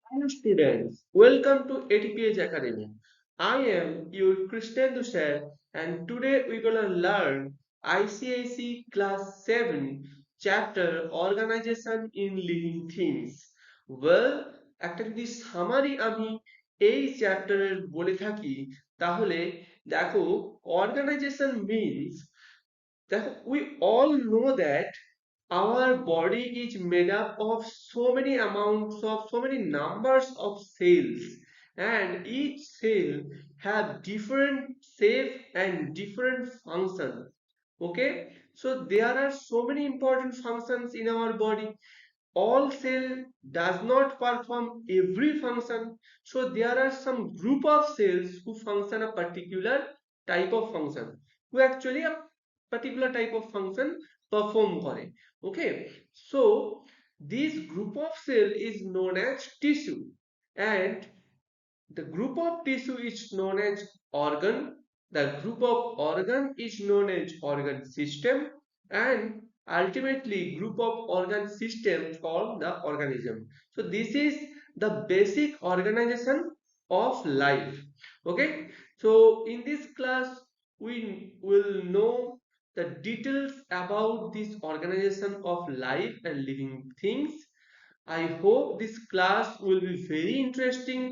Hello students, welcome to ATPH Academy. I am your Christian Dusher and today we're gonna learn ICIC Class 7 Chapter Organization in Living Things. Well, একটা যদি summary আমি এই চ্যাপ্টারের বলে থাকি তাহলে দেখো organization means we all know that our body is made up of so many numbers of cells, and each cell have different shape and different functions. Okay, so there are so many important functions in our body. All cell does not perform every function, so there are some group of cells who function a particular type of function, who actually a particular type of function perform করে. Okay, so this group of cell is known as tissue, and the group of tissue is known as organ. The group of organ is known as organ system, and ultimately group of organ system form the organism. So this is the basic organization of life. Okay. So in this class we will know the details about this organization of life and living things. I hope this class will be very interesting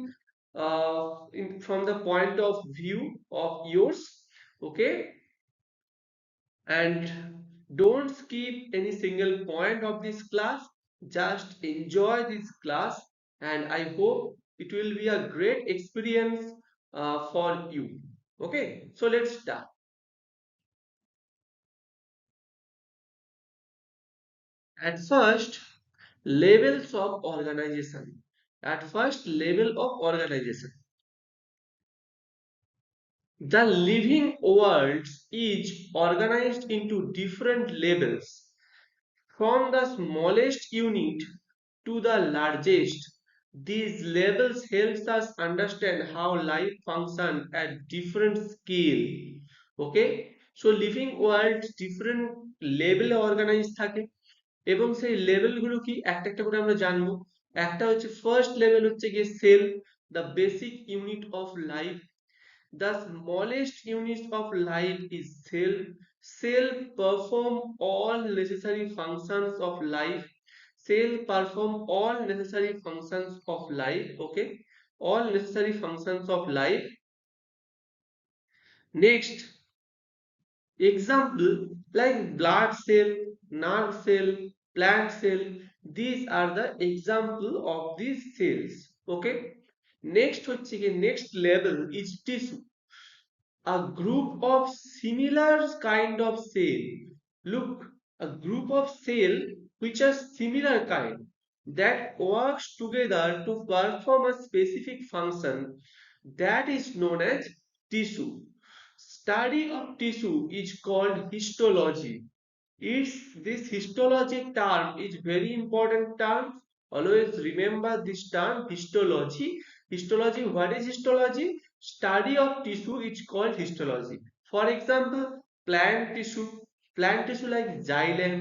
from the point of view of yours. Okay, and don't skip any single point of this class. Just enjoy this class, and I hope it will be a great experience for you. Okay, so let's start. At first, levels of organization. At first, level of organization. The living world is organized into different levels, from the smallest unit to the largest. These levels helps us understand how life functions at different scale. Okay, so living world different level organized থাকে এবং সেই level গুলো কি একটা একটা করে আমরা জানবো। একটা হচ্ছে ফার্স্ট লেভেল হচ্ছে গিয়ে cell, the basic unit of life. The smallest unit of life is cell. Cell perform all necessary functions of life. Cell perform all necessary functions of life. Okay, all necessary functions of life. Next, example like blood cell, nerve cell, plant cell. These are the example of these cells. Okay. Next হচ্ছে কি next level is tissue, a group of similar kind of cell. Look, a group of cell which are similar kind that works together to perform a specific function, that is known as tissue. Study of tissue is called histology. This histology term is very important term. Always remember this term histology. Histology, what is histology? Study of tissue is called histology. For example, plant tissue. Plant tissue like xylem,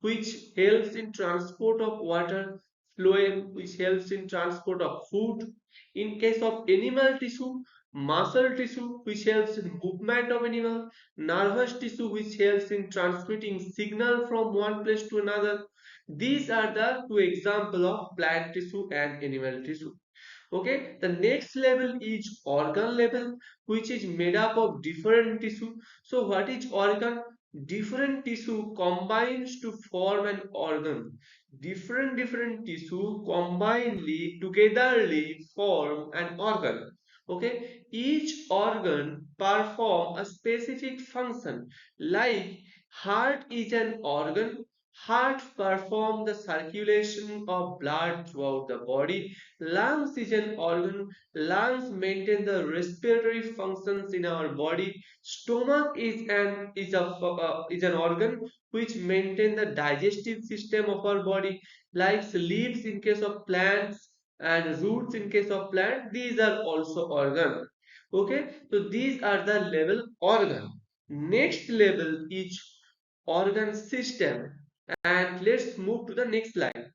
which helps in transport of water, phloem, which helps in transport of food. In case of animal tissue, muscle tissue, which helps in movement of animal, nervous tissue, which helps in transmitting signal from one place to another. These are the two examples of plant tissue and animal tissue. Okay, the next level is organ level, which is made up of different tissue. So what is organ? Different tissue combines to form an organ. Different tissue combinedly togetherly form an organ. Okay, each organ perform a specific function. Like heart is an organ. Heart perform the circulation of blood throughout the body. Lungs is an organ. Lungs maintain the respiratory functions in our body. Stomach is an organ which maintain the digestive system of our body. Like leaves in case of plants and roots in case of plant. These are also organ. Okay, so these are the level organ. Next level is organ system, and let's move to the next slide.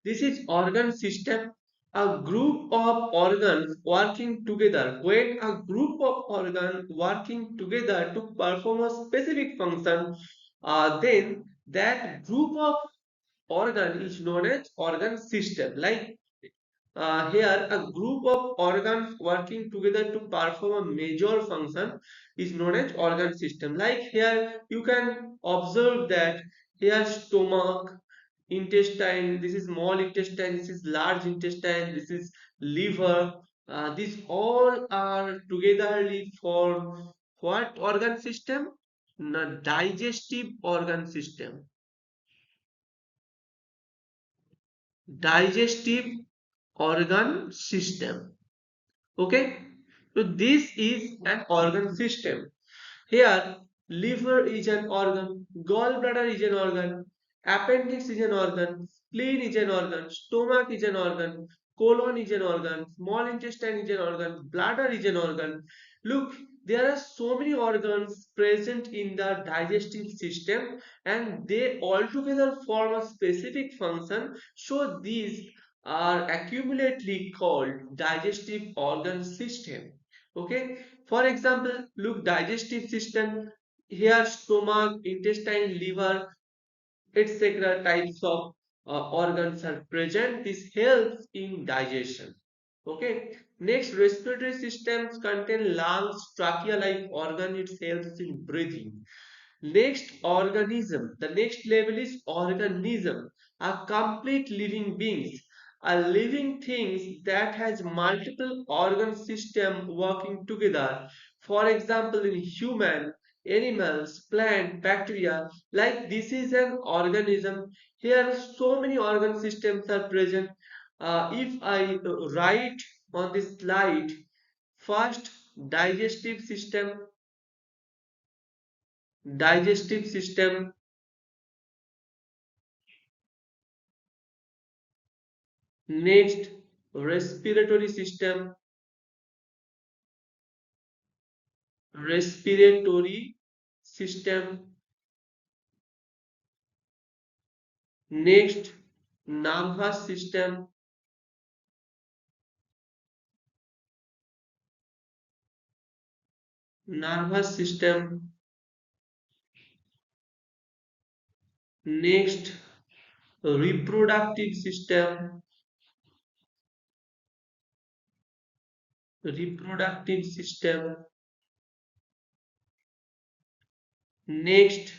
This is organ system. A group of organs working together. When a group of organs working together to perform a specific function, then that group of organ is known as organ system. Like here, a group of organs working together to perform a major function is known as organ system. Like here, you can observe that here stomach, intestine, this is small intestine, this is large intestine, this is liver. These all are togetherly form what organ system? Digestive organ system. Digestive organ system. Okay, so this is an organ system. Here, liver is an organ, gallbladder is an organ, appendix is an organ, spleen is an organ, stomach is an organ, colon is an organ, small intestine is an organ, bladder is an organ. Look, there are so many organs present in the digestive system and they all together form a specific function. So these are accumulately called digestive organ system. Okay, for example, look, digestive system, here stomach, intestine, liver, etc. types of organs are present. This helps in digestion. Okay. Next, respiratory systems contain lungs, trachea-like organ. It helps in breathing. Next, organism. The next level is organism. A complete living beings. A living things that has multiple organ system working together. For example, in human, animals, plant, bacteria, like this is an organism. Here so many organ systems are present. If I write on this slide, first digestive system, next respiratory system, respiratory system, next nervous system, nervous system, next reproductive system, reproductive system, next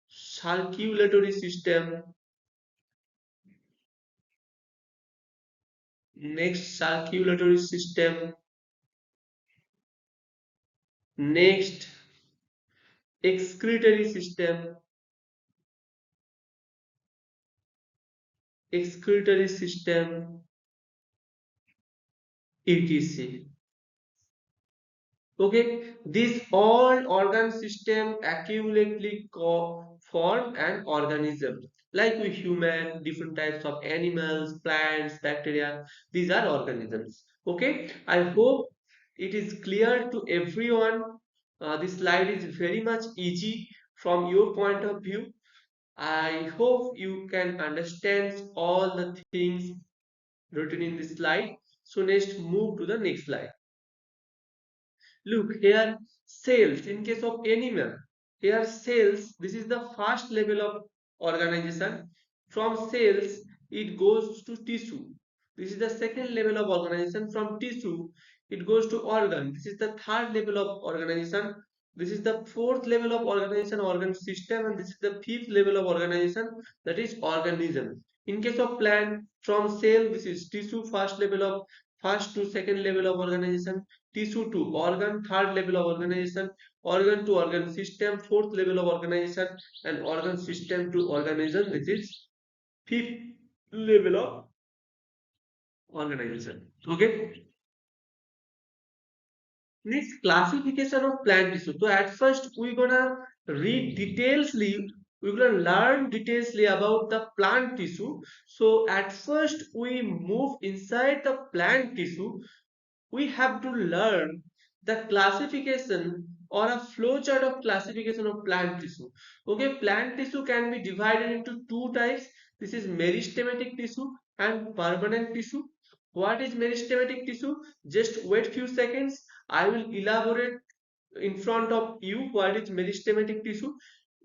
circulatory system, next circulatory system, next excretory system, excretory system, etc. Okay, these all organ system accumulately form an organism. Like we human, different types of animals, plants, bacteria, these are organisms. Okay, I hope it is clear to everyone. This slide is very much easy from your point of view. I hope you can understand all the things written in this slide. So next move to the next slide. Look here, cells in case of animal. Here cells, this is the first level of organization. From cells, it goes to tissue. This is the second level of organization. From tissue, it goes to organ. This is the third level of organization. This is the fourth level of organization, organ system, and this is the fifth level of organization, that is organism. In case of plant, from cell, this is tissue, first to second level of organization, tissue to organ, third level of organization, organ to organ system, fourth level of organization, and organ system to organism, which is fifth level of organization. Okay. Next, classification of plant tissue. So at first we're gonna read detailsly, we're gonna learn detailsly about the plant tissue. So at first we move inside the plant tissue, we have to learn the classification or a flowchart of classification of plant tissue. Okay, plant tissue can be divided into two types. This is meristematic tissue and permanent tissue. What is meristematic tissue? Just wait few seconds. I will elaborate in front of you what is meristematic tissue.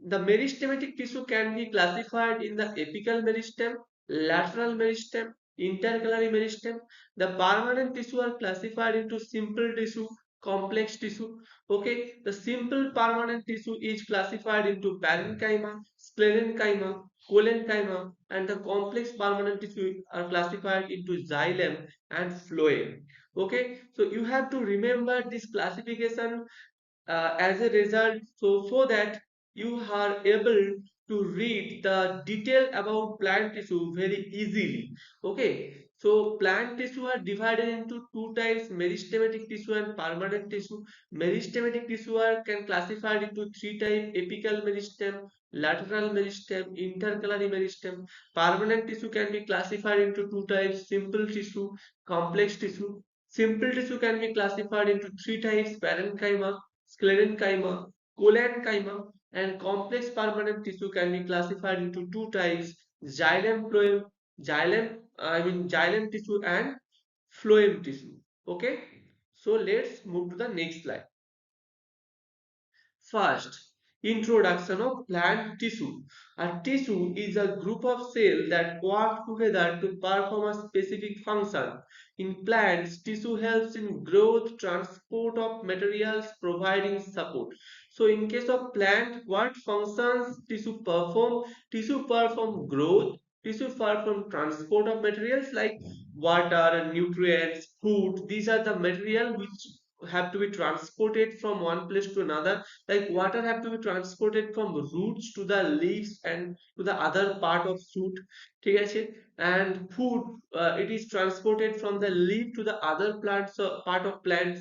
The meristematic tissue can be classified in the apical meristem, lateral meristem, intercalary meristem. The permanent tissue are classified into simple tissue, complex tissue. Okay, the simple permanent tissue is classified into parenchyma, sclerenchyma, collenchyma, and the complex permanent tissue are classified into xylem and phloem. Okay, so you have to remember this classification as a result, so that you are able to read the detail about plant tissue very easily. Okay, so plant tissue are divided into two types: meristematic tissue and permanent tissue. Meristematic tissue are can classified into three types: apical meristem, lateral meristem, intercalary meristem. Permanent tissue can be classified into two types: simple tissue, complex tissue. Simple tissue can be classified into three types: parenchyma, sclerenchyma, collenchyma, and complex permanent tissue can be classified into two types: xylem phloem, xylem tissue and phloem tissue. Okay, so let's move to the next slide. First, introduction of plant tissue. A tissue is a group of cells that work together to perform a specific function. In plants, tissue helps in growth, transport of materials, providing support. So in case of plant, what functions tissue perform? Tissue perform growth, tissue perform transport of materials like water, nutrients, food. These are the material which have to be transported from one place to another, like water have to be transported from roots to the leaves and to the other part of shoot, ঠিক আছে, and food, it is transported from the leaf to the other plants, part of plants.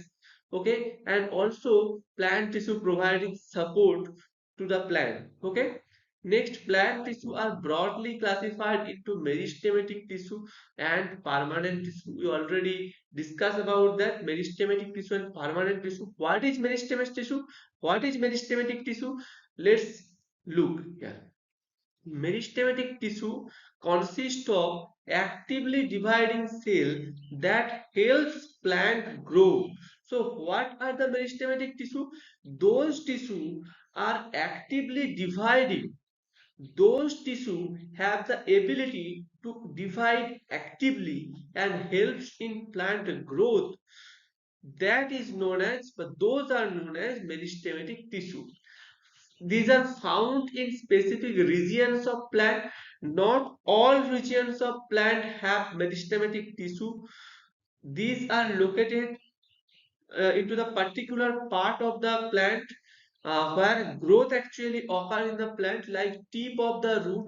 Okay, and also plant tissue providing support to the plant. Okay, next, plant tissue are broadly classified into meristematic tissue and permanent tissue. We already discussed about that, meristematic tissue and permanent tissue. What is meristematic tissue? What is meristematic tissue? Let's look here. Meristematic tissue consists of actively dividing cell that helps plant grow. So what are the meristematic tissue? Those tissue are actively dividing. Those tissue have the ability to divide actively and helps in plant growth. That is known as, but those are known as meristematic tissue. These are found in specific regions of plant. Not all regions of plant have meristematic tissue. These are located into the particular part of the plant where growth actually occurs in the plant, like tip of the root,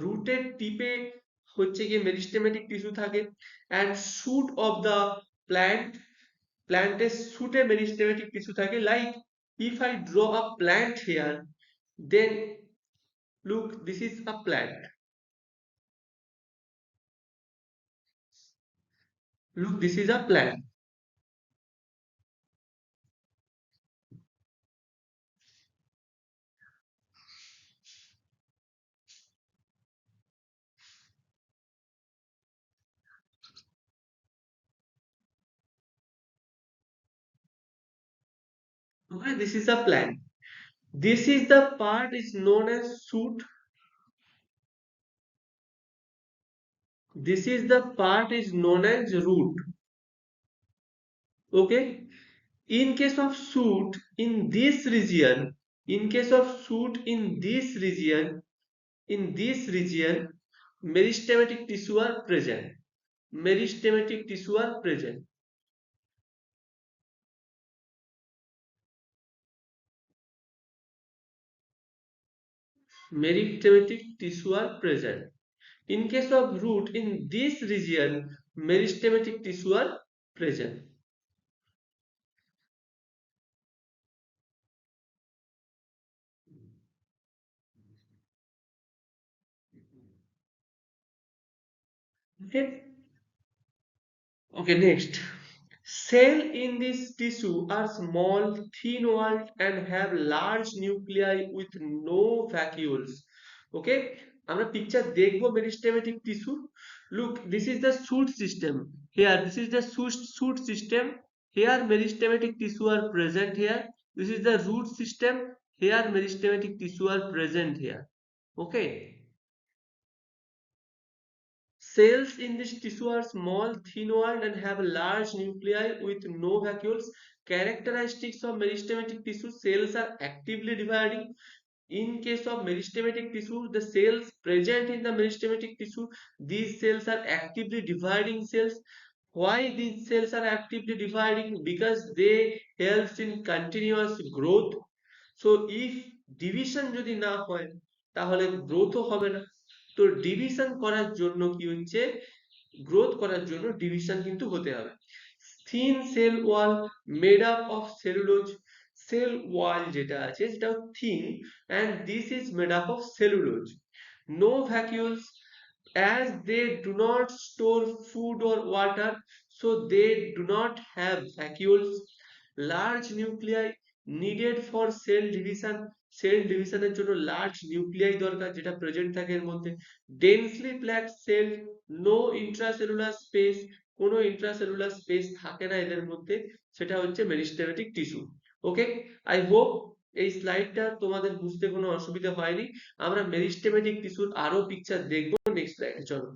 rooted টিপে হচ্ছে গিয়ে meristematic tissue থাকে, and shoot of the plant, planted shoot a meristematic tissue থাকে. Like if I draw a plant here, then look, this is a plant. Look, this is a plant. Okay, this is a plant. This is the part is known as shoot. This is the part is known as root. Okay. In case of shoot in this region, in case of shoot in this region, meristematic tissue are present. Meristematic tissue are present. Meristematic tissue are present. In case of root in this region, meristematic tissue are present. Okay. Okay, next. Cell in this tissue are small, thin-walled and have large nuclei with no vacuoles. Okay, আমরা picture দেখবো meristematic tissue. Look, this is the shoot system here, this is the shoot system here, meristematic tissue are present here. This is the root system here, meristematic tissue are present here. Okay, cells in this tissue are small, thin walled and have large nuclei with no vacuoles. Characteristics of meristematic tissue: cells are actively dividing. In case of meristematic tissue, the cells present in the meristematic tissue, these cells are actively dividing cells. Why these cells are actively dividing? Because they helps in continuous growth. So if division যদি না হয় তাহলে গ্রোথও হবে না। তো division করার জন্য কি হচ্ছে, গ্রোথ করার জন্য ডিভিশন কিন্তু হতে হবে। Thin cell wall made up of cellulose, cell wall যেটা আছে সেটা thin and this is made up of cellulose. No vacuoles, as they do not store food or water, so they do not have vacuoles. Large nuclei needed for cell division, cell ডিভিশনের জন্য large nuclei দরকার যেটা present থাকে এর মধ্যে। Densely packed cell, no intracellular space, কোনো intracellular space থাকে না এদের মধ্যে, সেটা হচ্ছে meristematic tissue. Okay, I hope এই স্লাইডটা তোমাদের বুঝতে কোনো অসুবিধা হয়নি। আমরা মেরিস্টেমেটিক টিস্যুর আরো পিকচার দেখবো নেক্সট স্লাইডে। চলো,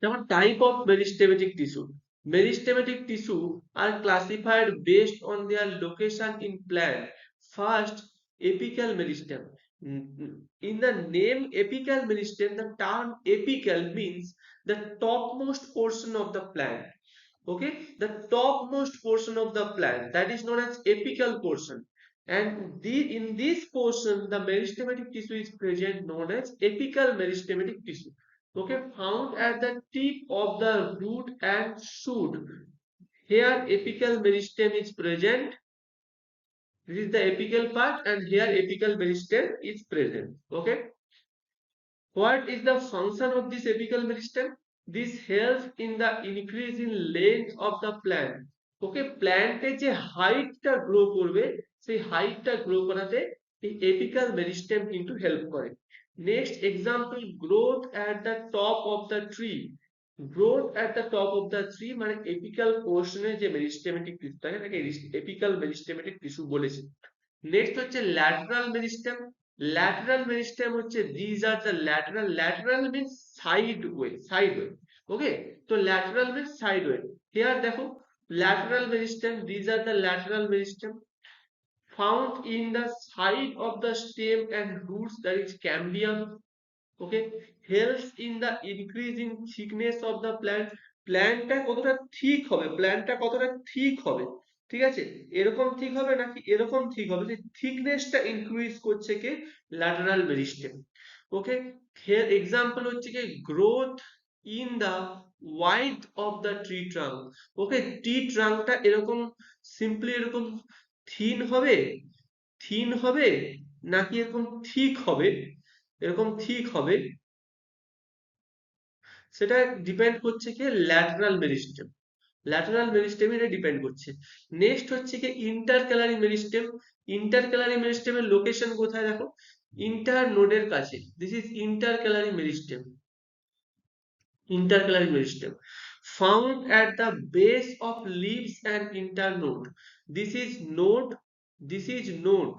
যেমন type of meristematic tissue. Meristematic tissue are classified based on their location in plant. First, apical meristem. In the name apical meristem, the term apical means the topmost portion of the plant. Okay, the topmost portion of the plant, that is known as apical portion. And in this portion, the meristematic tissue is present, known as apical meristematic tissue. Okay, found at the tip of the root and shoot. Here apical meristem is present. This is the apical part and here apical meristem is present. Okay, what is the function of this apical meristem? This helps in the increase in length of the plant. Okay, plant এ যে হাইটটা grow করবে সেই হাইটটা grow করাতে এই apical meristem কিন্তু help করে। Next example, growth at the top of the tree. Growth at the top of the tree মানে এপিক্যাল পোর্শনে যে মেরিস্টেমেটিক টিস্যু থাকে তাকে এপিক্যাল মেরিস্টেমেটিক টিস্যু বলেছে। নেক্সট হচ্ছে ল্যাটেরাল মেরিস্টেম। ল্যাটেরাল মেরিস্টেম হচ্ছে these are the lateral, lateral means side way, okay, তো lateral means side way। here দেখো lateral meristem, these are the lateral meristem found in the side of the stem and roots, that is cambium। okay, helps in the increase in thickness of the plant। প্ল্যান্টটা কতটা ঠিক হবে, প্ল্যান্টটা কতটা ঠিক হবে, ঠিক আছে, এরকম ঠিক হবে নাকি এরকম ঠিক হবে, যে থিকনেসটা ইনক্রিজ করছে কে, lateral meristem. Okay, here example হচ্ছে কি growth in the wide of the tree trunk. Okay, tree ট্রাঙ্কটা এরকম সিম্পলি এরকম থিন হবে, থিন হবে নাকি এরকম ঠিক হবে, এরকম ঠিক হবে, সেটা ডিপেন্ড করছে কি ল্যাটারাল মেরিস্টেম, ল্যাটারাল মেরিস্টেম এটা ডিপেন্ড করছে। নেক্সট হচ্ছে কি ইন্টারক্যালারি মেরিস্টেম। ইন্টারক্যালারি মেরিস্টেমের লোকেশন কোথায় দেখো, ইন্টার নোডের কাছে, this is ইন্টারক্যালারি meristem. Intercalary meristem found at the base of leaves and internode. This is node, this is node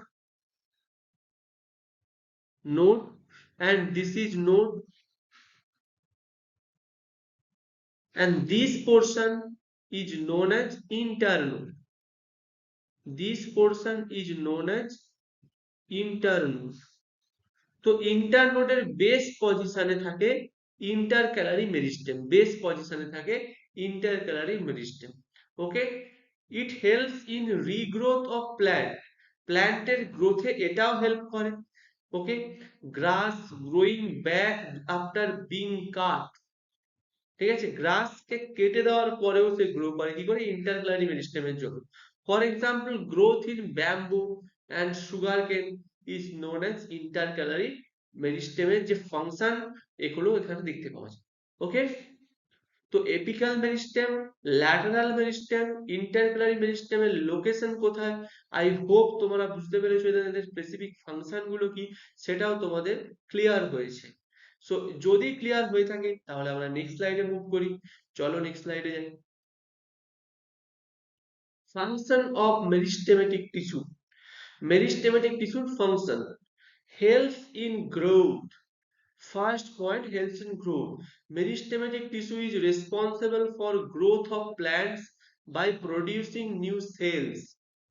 and this is node, and this portion is known as internode. This portion is known as internode. তো ইন্টারনোডের base পজিশনে থাকে ইন্টারক্যালারি meristem, base পজিশনে থাকে ইন্টারক্যালারি meristem. Okay, it helps in regrowth of plant, প্ল্যান্টের গ্রোথে এটাও help করে। ওকে, গ্রাস growing back after being কাট, ঠিক আছে, গ্রাসকে কেটে দেওয়ার পরেও সে গ্রো করে কি করে, ইন্টারক্যালারি মেরিস্টেমের জন্য। For example, growth in bamboo and sugar cane is known as intercalary মেরিস্টেমের যে ফাংশন এগুলো এখানে দেখতে পাওয়া যায়। ওকে, তো apical meristem, lateral meristem, intercalary মেরিস্টেমের লোকেশন কোথায়, আই হোপ তোমরা বুঝতে পেরেছো এদের স্পেসিফিক ফাংশন গুলো কি সেটাও তোমাদের ক্লিয়ার হয়েছে। সো যদি ক্লিয়ার হয়ে থাকে তাহলে আমরা নেক্সট স্লাইডে মুভ করি। চলো নেক্সট স্লাইডে যাই। Function of meristematic tissue. Meristematic টিস্যুর function: help in growth. First point, helps in growth. Meristematic tissue is responsible for growth of plants by producing new cells.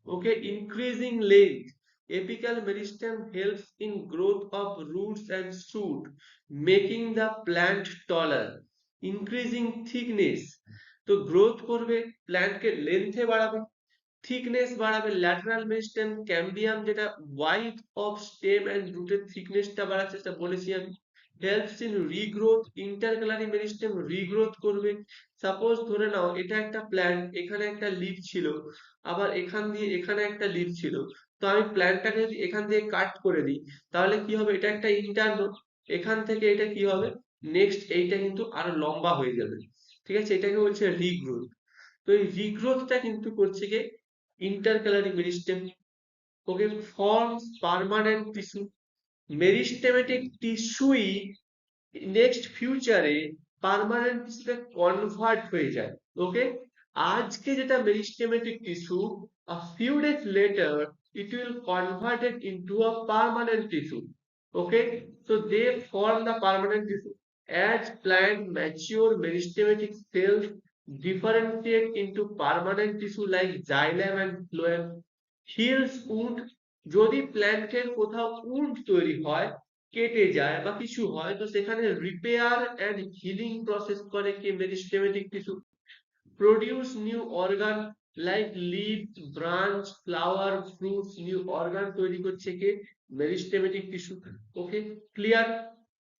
Okay, increasing length. Apical meristem helps in growth of roots and shoot, making the plant taller. Increasing thickness. তো growth করবে, প্ল্যান্টকে লেন্থে বাড়াবে, thickness বাড়াবে। Lateral meristem ক্যাম্বিয়াম যেটা wide of stem and রুটের থিকনেসটা বাড়াচ্ছে, সেটা বলেছি আমি। Helps in regrowth. ইন্টারক্যালারি meristem regrowth করবে। সাপোজ ধরে নাও এটা একটা প্ল্যান্ট, এখানে একটা লিফ ছিল, আবার এখান দিয়ে এখানে একটা লিফ ছিল। তো আমি প্ল্যান্টটাকে যদি এখান দিয়ে কাট করে দিই তাহলে কি হবে, এটা একটা ইন্টারনোড, এখান থেকে এটা কি হবে, নেক্সট এইটা কিন্তু আরো লম্বা হয়ে যাবে। ঠিক আছে, এটাকে বলছে রিগ্রোথ। তো এই রিগ্রোথটা কিন্তু করছে কি intercalary meristem. Okay, forms permanent tissue. Meristematic tissue next ফিউচারে পার্মানেন্ট টিস্যুতে কনভার্ট হয়ে যায়। ওকে, আজকে যেটা meristematic tissue, a few days later it will converted into a permanent tissue. Okay, so they form the permanent tissue. As plant mature, meristematic cells differentiate into permanent tissue like xylem and phloem. Heals wound. যদি প্ল্যান্টের কোথাও wound তৈরি হয়, কেটে যায় বা কিছু হয়, তো সেখানে রিপেয়ার এন্ড হিলিং প্রসেস করে কি meristematic tissue. Produce new organ like leave, branch, flower, fruits, new organ তৈরি করছে কি মেরিস্টেমেটিক টিস্যু। Okay, clear?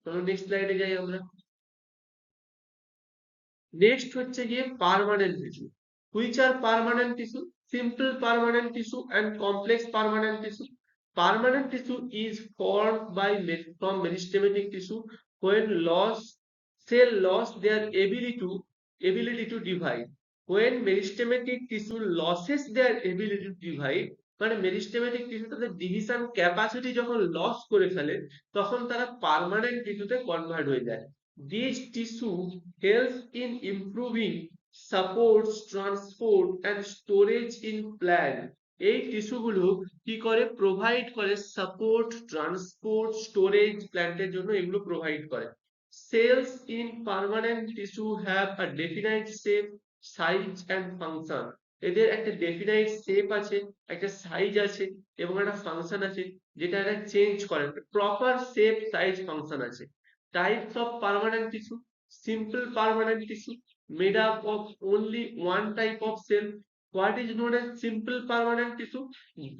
চলো নেক্সট স্লাইডে যাই আমরা। নেক্সট হচ্ছে গিয়ে permanent tissue. Which are permanent tissue? Simple permanent tissue and complex permanent tissue. Permanent tissue is formed by from meristematic tissue when cell lost their ability to divide. When meristematic tissue loses their ability to divide, মানে meristematic tissue তাদের division capacity যখন loss করে ফেলে তখন তারা permanent টিস্যুতে convert হয়ে যায়। This tissue help in improving supports, transport and storage in plant. এই টিস্যুগুলো কি করে, প্রোভাইড করে সাপোর্ট, ট্রান্সপোর্ট, স্টোরেজ প্ল্যান্টের জন্য, এগুলো প্রোভাইড করে। Cells in permanent tissue have a definite shape, size and function. এদের একটা ডেফিনাইট শেপ আছে, একটা সাইজ আছে এবং একটা ফাংশন আছে, যেটা এরা চেঞ্জ করে, প্রপার শেপ, সাইজ, ফাংশন আছে। Types of permanent tissue: simple permanent tissue made up of only one type of cell. What is known as simple permanent tissue?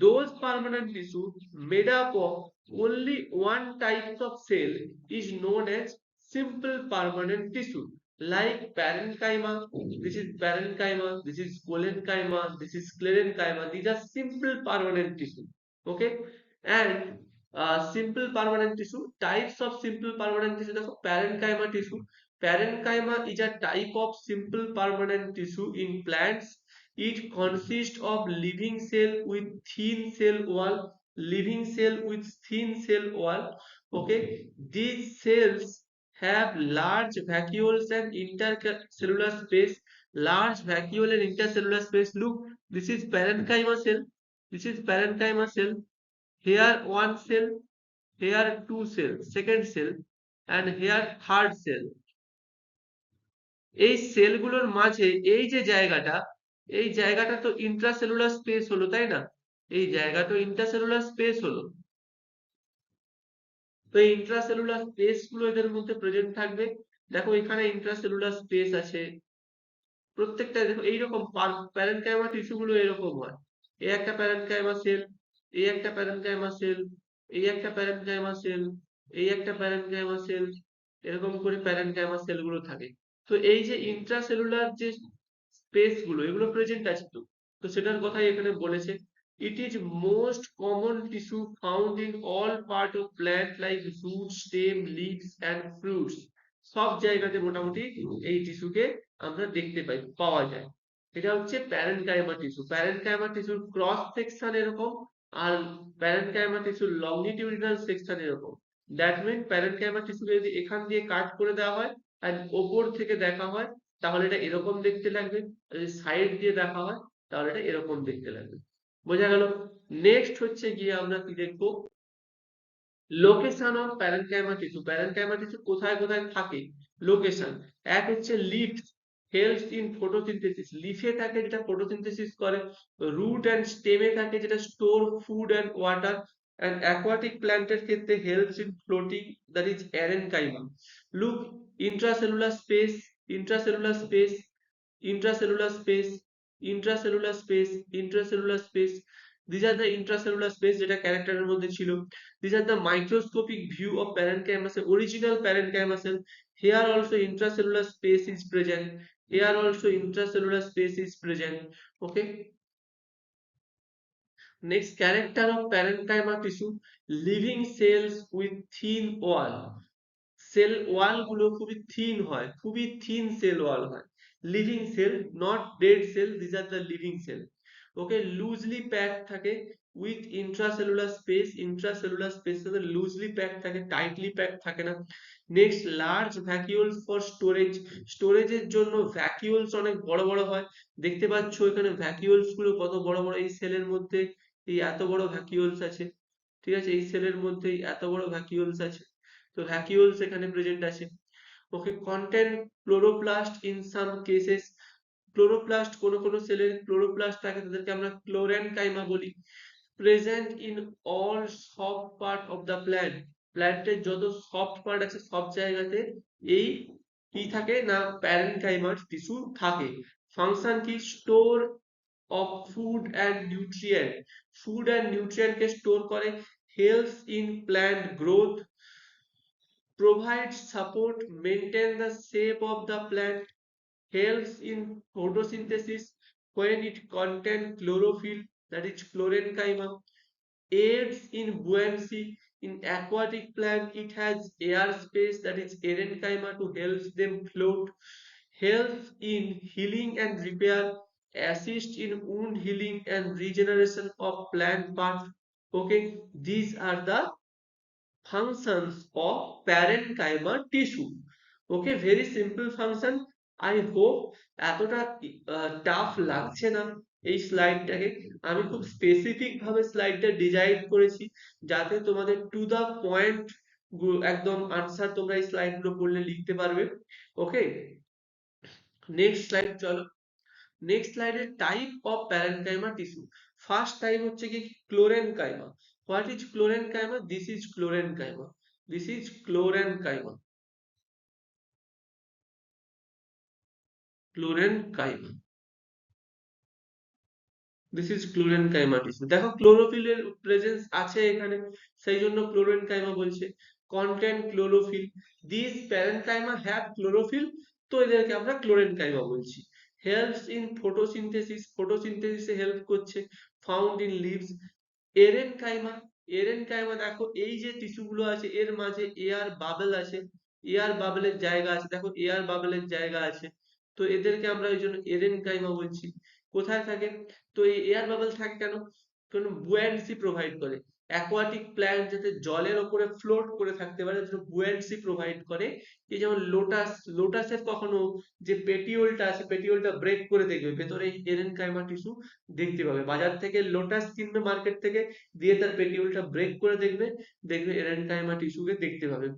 Those permanent tissue made up of only one type of cell is known as simple permanent tissue. Like parenchyma, this is parenchyma, this is collenchyma, this is sclerenchyma. These are simple permanent tissue. Okay, and simple permanent tissue, types of simple permanent tissue. देखो parenchyma tissue. Parenchyma is a type of simple permanent tissue in plants. It consists of living cell with thin cell wall, living cell with thin cell wall. Okay, these cells have large vacuoles and intercellular space. Large vacuole and intercellular space. Look, this is parenchyma cell. This is parenchyma cell. Here one cell, here two cells, second cell, and here third cell. এই সেলগুলোর মাঝে এই যে জায়গাটা, এই জায়গাটা তো intracellular space হলো, তাই না? এই জায়গাটা ইন্ট্রাসেলুলার স্পেস হলো। তো এই ইন্ট্রাসেলুলার স্পেস গুলো এদের মধ্যে প্রেজেন্ট থাকবে। দেখো এখানে ইন্ট্রাসেলুলার স্পেস আছে, প্রত্যেকটা দেখো এইরকম প্যারেনকাইমা টিস্যু গুলো এরকম হয়। এই একটা প্যারেনকাইমা সেল, এই একটা প্যারেনকাইমা সেল, এই একটা প্যারেনকাইমা সেল, এই একটা প্যারেনকাইমা সেল, এরকম করে প্যারেনকাইমা সেল গুলো থাকে। তো এই যে ইন্ট্রাসেলুলার যে স্পেস গুলো এগুলো প্রেজেন্ট আছে, তো তো সেটার কথাই এখানে বলেছে। It is most common tissue found in all part of plant like root, stem, leaves and fruits. সব জায়গাতে মোটামুটি এই টিস্যুকে আমরা দেখতে পাওয়া যায়। এটা হচ্ছে প্যারেনকাইমা টিস্যু। প্যারেনকাইমা টিস্যুর ক্রস সেকশন এরকম, আর প্যারেনকাইমা টিস্যুর লংগিটিউডিনাল সেকশন এরকম। দ্যাট মিন প্যারেনকাইমা টিস্যুকে যদি এখান দিয়ে কাট করে দেওয়া হয় আর ওপর থেকে দেখা হয় তাহলে এটা এরকম দেখতে লাগবে, আর যদি সাইড দিয়ে দেখা হয় তাহলে এটা এরকম দেখতে লাগবে। বোঝা গেল? নেক্সট হচ্ছে গিয়ে আমরা কি দেখবো, location of parenchyma tissue. Parenchyma tissue কোথায় কোথায় থাকে, লোকেশন। এক হচ্ছে লিফ, হেল্পস ইন ফটোসিনথেসিস, লিফে থাকে যেটা ফটোসিনথেসিস করে। রুট অ্যান্ড স্টেমে থাকে যেটা store food and water. And aquatic প্ল্যান্টের ক্ষেত্রে helps in floating, that is parenchyma. Look, intracellular space, intracellular space, intracellular space, intracellular space, intracellular space. These are the intracellular space যেটা ক্যারেক্টারের মধ্যে ছিল। These are the microscopic view of parenchyma cell, original parenchyma cell. Here also intracellular space is present. Here also intracellular space is present. Okay. Next, character of parenchyma tissue: living cells with thin wall. Cell wall গুলো খুবই thin হয়, খুবই thin cell wall হয়। Living cell, not dead cell, this are the living cell. Okay, loosely pack থাকে with intracellular space, intracellular space loosely pack থাকে, tightly pack থাকে না। Next, large vacuoles for storage, স্টোরেজের জন্য vacuoles অনেক বড় বড় হয়। দেখতে পাচ্ছ এখানে ভ্যাকিউলস গুলো কত বড় বড়, এই সেলের মধ্যে এই এত বড় ভ্যাকিউলস আছে। ঠিক আছে, এই সেলের মধ্যে এত বড় ভ্যাকিউলস আছে। তো ভ্যাকিউলস এখানে প্রেজেন্ট আছে। Okay, content chloroplast in some cases, chloroplast কোন কোন সেলের ক্লোরোপ্লাস্ট থাকে তাদেরকে আমরা ক্লোরেনকাইমা বলি। Present in all soft part of the plant, প্ল্যান্টের যত সফট পার্ট আছে সব জায়গাতে এই কি থাকে না, প্যারেনকাইমার টিস্যু থাকে। ফাংশন কি, store of food and nutrient, food and nutrient কে স্টোর করে। Helps in plant growth, provides support, maintain the shape of the plant, helps in photosynthesis when it contains chlorophyll, that is chlorenchyma, aids in buoyancy. In aquatic plant, it has air space, that is parenchyma, to help them float, helps in healing and repair, assist in wound healing and regeneration of plant parts. Okay, these are the functions of parenchyma tissue. Okay, very simple function. I hope এতটা tough লাগছে না এই স্লাইডটাকে। আমি খুব specific ভাবে স্লাইডটা design করেছি যাতে তোমাদের টু দা পয়েন্ট একদম আনসার তোমরা এই স্লাইড গুলো পড়লে লিখতে পারবে। ওকে, নেক্সট স্লাইড চলো। নেক্সট স্লাইডে type of parenchyma tissue. First type হচ্ছে কি chlorenchyma. What is chlorenchyma? This is chlorenchyma, this is chlorenchyma, chlorenchyma, this is chlorenchyma tissue. দেখো ক্লোরোফিলের প্রেজেন্স আছে এখানে, সেই জন্য ক্লোরেনকাইমা বলছে। Content chlorophyll, this parenchyma have chlorophyll, তো এদেরকে আমরা ক্লোরেনকাইমা বলছি। হেল্পস ইন ফটোসিনথেসিস, ফটোসিনথেসিসে হেল্প করছে। Found in leaves. Aerenchyma, aerenchyma দেখো এই যে টিস্যু গুলো আছে এর মাঝে এয়ার বাবেল আছে, এয়ার বাবেলের জায়গা আছে, দেখো এয়ার বাবেলের জায়গা আছে, তো এদেরকে আমরা ওই জন্য এরেনকাইমা বলছি। কোথায় থাকে? তো এই এয়ার বাবেল থাকে কেন? কারণ বুয়ান্সি প্রোভাইড করে। অ্যাকোয়াটিক প্ল্যান্ট যাতে জলের ওপরে ফ্লোট করে থাকতে পারে, যাতে বুয়ান্সি প্রোভাইড করে। এই যেমন লোটাস, লোটাসের কখনো যে পেটিওলটা আছে পেটিওলটা ব্রেক করে দেখবে ভেতরে এরেনকাইমা টিস্যু দেখতে পাবে। বাজার থেকে লোটাস কিনবে মার্কেট থেকে, দিয়ে তার পেটিউলটা ব্রেক করে দেখবে, দেখবে এরেনকাইমা টিস্যুকে দেখতে পাবে।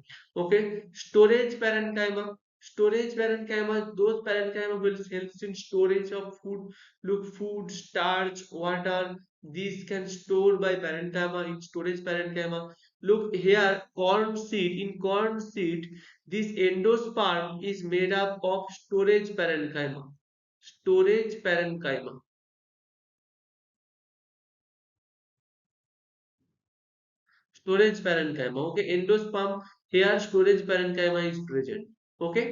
Okay, storage parenchyma, storage parenchyma, those parenchyma will helps in storage of food. Look, food, starch, water, these can store by parenchyma in storage parenchyma. Look here, corn seed, in corn seed this endosperm is made up of storage parenchyma, storage parenchyma, storage parenchyma. Okay, endosperm, here storage parenchyma is present. Okay,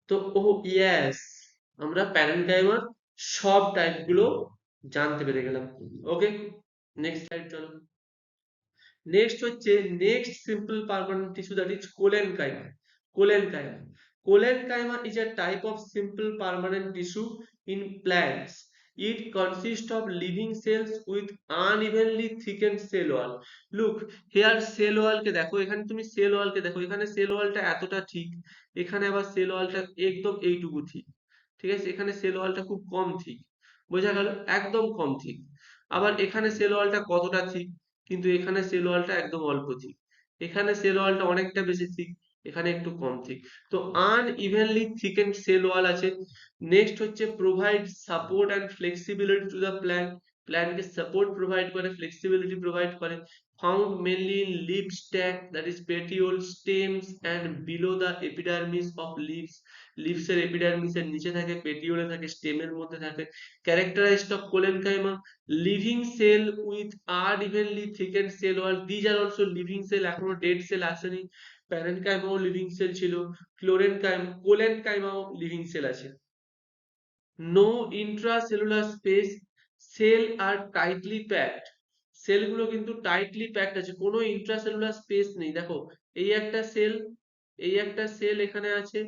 তো ও yes, আমরা প্যারেনকাইমার সব type গুলো জানতে পেরে গেলাম। ওকে, next slide চলো। Next হচ্ছে next simple permanent tissue, that is collenchyma. Collenchyma collenchyma is a type of simple permanent tissue in plants. It consists of living cells with unevenly thickened cell wall. Look here, cell wall কে দেখো, এখানে তুমি cell wall কে দেখো, এখানে cell wall টা এতটা ঠিক, এখানে আবার cell wall টা একদম এইটুকু ঠিক, ঠিক আছে, এখানে cell wall টা খুব কম ঠিক, বোঝা গেল, একদম কম ঠিক। আবার এখানে cell wall টা কতটা ঠিক, কিন্তু এখানে সেল ওয়ালটা একদম অল্প থিক, এখানে সেল ওয়ালটা অনেকটা বেশি থিক, এখানে একটু কম থিক, তো আনইভেনলি থিকেন্ড সেল ওয়াল আছে। নেক্সট হচ্ছে provide support and flexibility to the plant, প্ল্যান্টকে সাপোর্ট প্রোভাইড করে, ফ্লেক্সিবিলিটি প্রোভাইড করে। Found mainly in leaf stalk, that is petiole, stems and below the epidermis of leaves. লিভসের এপিডার্মিসের নিচে থাকে, পেটিওলে থাকে, স্টেমের মধ্যে থাকে। Characterized of collenchyma, living cell with unevenly thickened cell wall, these are also living cell, এখনো ডেড সেল আসেনি। প্যারেনকাইমাও লিভিং সেল ছিল, কোলেনকাইমাও লিভিং সেল আছে। নো ইন্ট্রাসেলুলার স্পেস, সেল আর টাইটলি প্যাকড, সেলগুলো কিন্তু টাইটলি প্যাকড আছে, কোনো ইন্ট্রাসেলুলার স্পেস নেই। দেখো এই একটা সেল, এই একটা সেল এখানে আছে,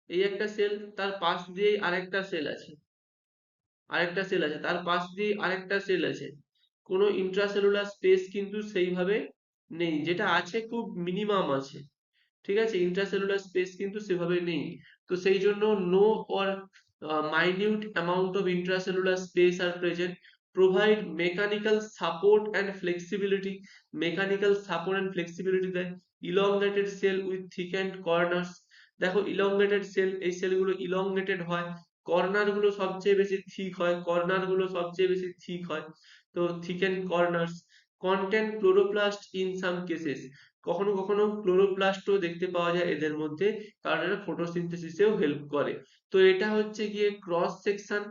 এই একটা সেল, তার পাশ দিয়ে আরেকটা সেল আছে, আরেকটা সেল আছে, তার পাশ দিয়ে আরেকটা সেল আছে, কোনো ইন্ট্রাসেলুলার স্পেস কিন্তু সেইভাবে নেই, যেটা আছে খুব মিনিমাম আছে, ঠিক আছে, ইন্ট্রাসেলুলার স্পেস কিন্তু সেভাবে নেই। তো সেই জন্য no or minute amount of intracellular space are present, provide mechanical support and flexibility, mechanical support and flexibility দেয়। Elongated cell with thickened corners, দেখো ইলংগেটেড সেল, এই সেলগুলো ইলংগেটেড হয়, কর্নার গুলো সবচেয়ে বেশি থিক হয়, কর্নার গুলো সবচেয়ে বেশি থিক হয়, তো thickened corners. Content chloroplast in some cases, কখনো কখনো ক্লোরোপ্লাস্টও দেখতে পাওয়া যায় এদের মধ্যে, কারণ এরা ফটোসিনথেসিসেও হেল্প করে। তো এটা হচ্ছে গিয়ে ক্রস সেকশন,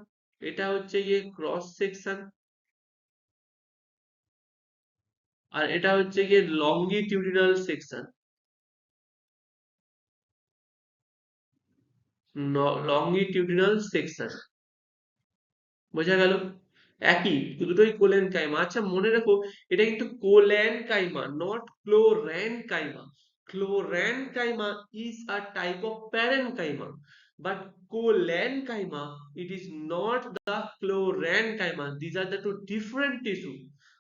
এটা হচ্ছে গিয়ে ক্রস সেকশন, আর এটা হচ্ছে গিয়ে লংগিটিউডিনাল সেকশন, লংগিটিউডিনাল সেকশন, বোঝা গেল, একই, দুটোই কোলেন কাইমা। আচ্ছা মনে রাখো, এটা কিন্তু collenchyma, not chlorenchyma. Chlorenchyma is a type of parenchyma, but cholenchyma, it is not the chlorenchyma. These are the two different tissue.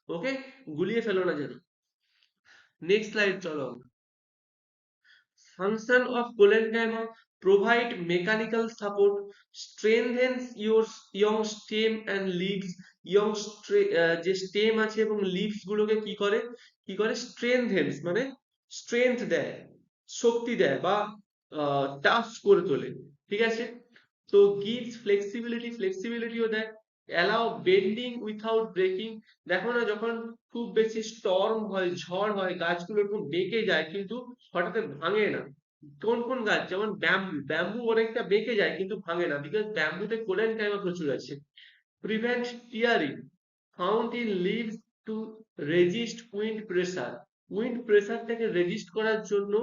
ওকে, গুলিয়ে ফেলো না যেন। নেক্সট স্লাইড চলো। Function of parenchyma: provide mechanical support, strengthens your young stem and leaves. young যে stem আছে এবং leaves গুলোকে কি করে strengthens মানে স্ট্রেংথ দেয়, শক্তি দেয়, বা টাফ করে তোলে, ঠিক আছে। তো gives flexibility, ফ্লেক্সিবিলিটিও দেয়। allow bending without breaking, দেখো না যখন খুব বেশি স্টর্ম হয়, ঝড় হয়, গাছগুলো এরকম বেঁকে যায় কিন্তু হঠাৎ ভাঙে না। কোন কোন গাছ, যেমন ব্যাম্বু, ব্যাম্বু অনেকটা বেঁকে যায় কিন্তু ভাঙে না, বিকজ ব্যাম্বুতে কোলেনকাইমা প্রচুর আছে। Prevent tearing, found in leaves to resist wind pressure, wind প্রেসারটাকে রেজিস্ট করার জন্য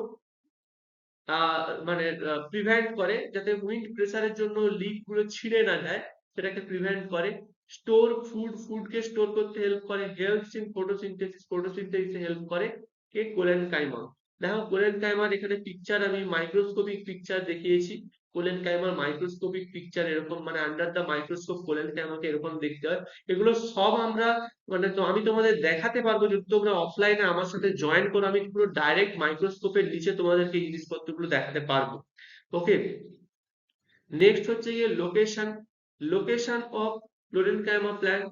মানে প্রিভেন্ট করে, যাতে উইন্ড প্রেসারের জন্য লিফ গুলো ছিঁড়ে না যায়, সেটাকে প্রিভেন্ট করে। স্টোর ফুড, ফুডকে স্টোর করতে হেল্প করে। হেল্পস ইন ফটোসিনথেসিস, ফটোসিনথেসিসে হেল্প করে কে, কোলেনকাইমা। দেখো কোলেনকাইমার এখানে পিকচার আমি মাইক্রোস্কোপিক পিকচার দেখিয়েছি, কোলেনকাইমার মাইক্রোস্কোপিক পিকচার এরকম, মানে আন্ডার দ্য মাইক্রোস্কোপ কোলেনকাইমাকে এরকম দেখতে হয়। এগুলো সব আমরা মানে, তো আমি তোমাদের দেখাতে পারবো যদি তোমরা অফলাইনে আমার সাথে জয়েন করো, আমি পুরো ডাইরেক্ট মাইক্রোস্কোপের নিচে তোমাদেরকে এই জিনিসপত্রগুলো দেখাতে পারবো। ওকে, নেক্সট হচ্ছে গিয়ে লোকেশন, লোকেশন অফ ফ্লোরেনকাইমা প্ল্যান্ট।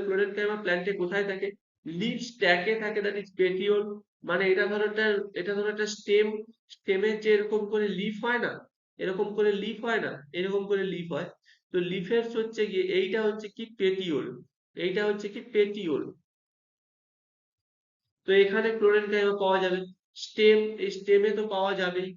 ফ্লোরেনকাইমা প্ল্যান্টে কোথায় থাকে? লিভ স্ট্যাকে থাকে, দ্যাট ইজ পেটিওল, মানে এটা ধরো একটা স্টেম, স্টেমের যে এরকম করে লিফ হয় না, এরকম করে লিফ হয় না, এরকম করে লিফ হয়, তো লিফের হচ্ছে গিয়ে এইটা হচ্ছে কি পেটিওল, এইটা হচ্ছে কি পেটিওল, তো এখানে ক্লোরেনকাইমা পাওয়া যাবে। স্টেম, এই স্টেমে তো পাওয়া যাবেই।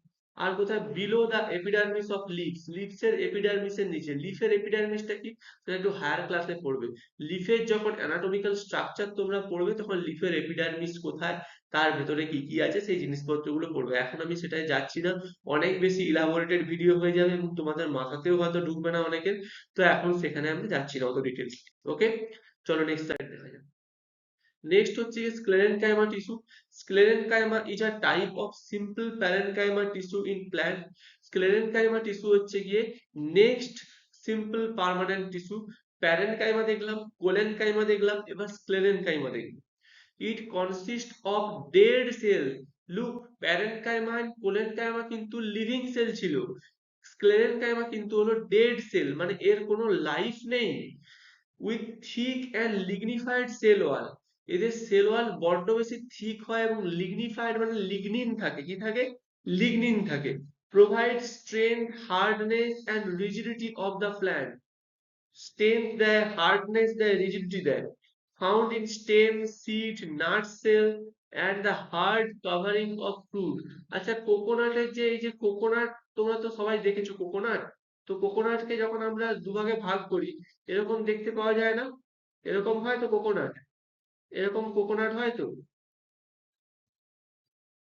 আর কোথায়? Below the epidermis of leaves, leaves এর এপিডার্মিসের নিচে। লিফের এপিডার্মিসটা কি, সেটা একটু হায়ার ক্লাসে পড়বে। লিফের যখন অ্যানাটমিক্যাল স্ট্রাকচার তোমরা পড়বে, তখন লিফের এপিডার্মিস কোথায়, তার ভেতরে কি কি আছে, সেই জিনিসপত্রগুলো পড়বে। এখন আমি সেটাই যাচ্ছি না, অনেক বেশি ইলাবোরেটেড ভিডিও হয়ে যাবে এবং তোমাদের মাথাতেও হয়তো ঢুকবে না অনেকের, তো এখন সেখানে আমি যাচ্ছি না অত ডিটেলস। ওকে, চলো নেক্সট স্লাইড দেখা যাক। নেক্সট হচ্ছে sclerenchyma tissue. sclerenchyma is a type of simple parenchyma tissue in plant. sclerenchyma tissue হচ্ছে গিয়ে next simple permanent tissue. Parenchyma দেখলাম, কোলেনকাইমা দেখলাম, এবার sclerenchyma দেখব। It consists of dead cell. Look, parenchyma and cholenchyma কিন্তু living sell ছিল, sclerenchyma কিন্তু হলো ডেড সেল, মানে এর কোনো লাইফ নেই। With thick and lignified cell wall, এদের সেল ওয়াল বড্ড বেশি থিক হয় এবং লিগনিফাইড মানে লিগনিন থাকে, কি থাকে? লিগনিন থাকে। Provide strength, hardness and rigidity of the plant. Strength দেয়, হার্ডনেস দেয়, রিজিডিটি দেয়। Found in stem, seed, nut cell and the hard covering of fruit. আচ্ছা, কোকোনাটের যে এই যে কোকোনাট, তোমরা তো সবাই দেখেছো কোকোনাট, তো কোকোনাটকে যখন আমরা দুভাগে ভাগ করি এরকম দেখতে পাওয়া যায় না? এরকম হয় তো কোকোনাট, এরকম কোকোনাট হয় তো,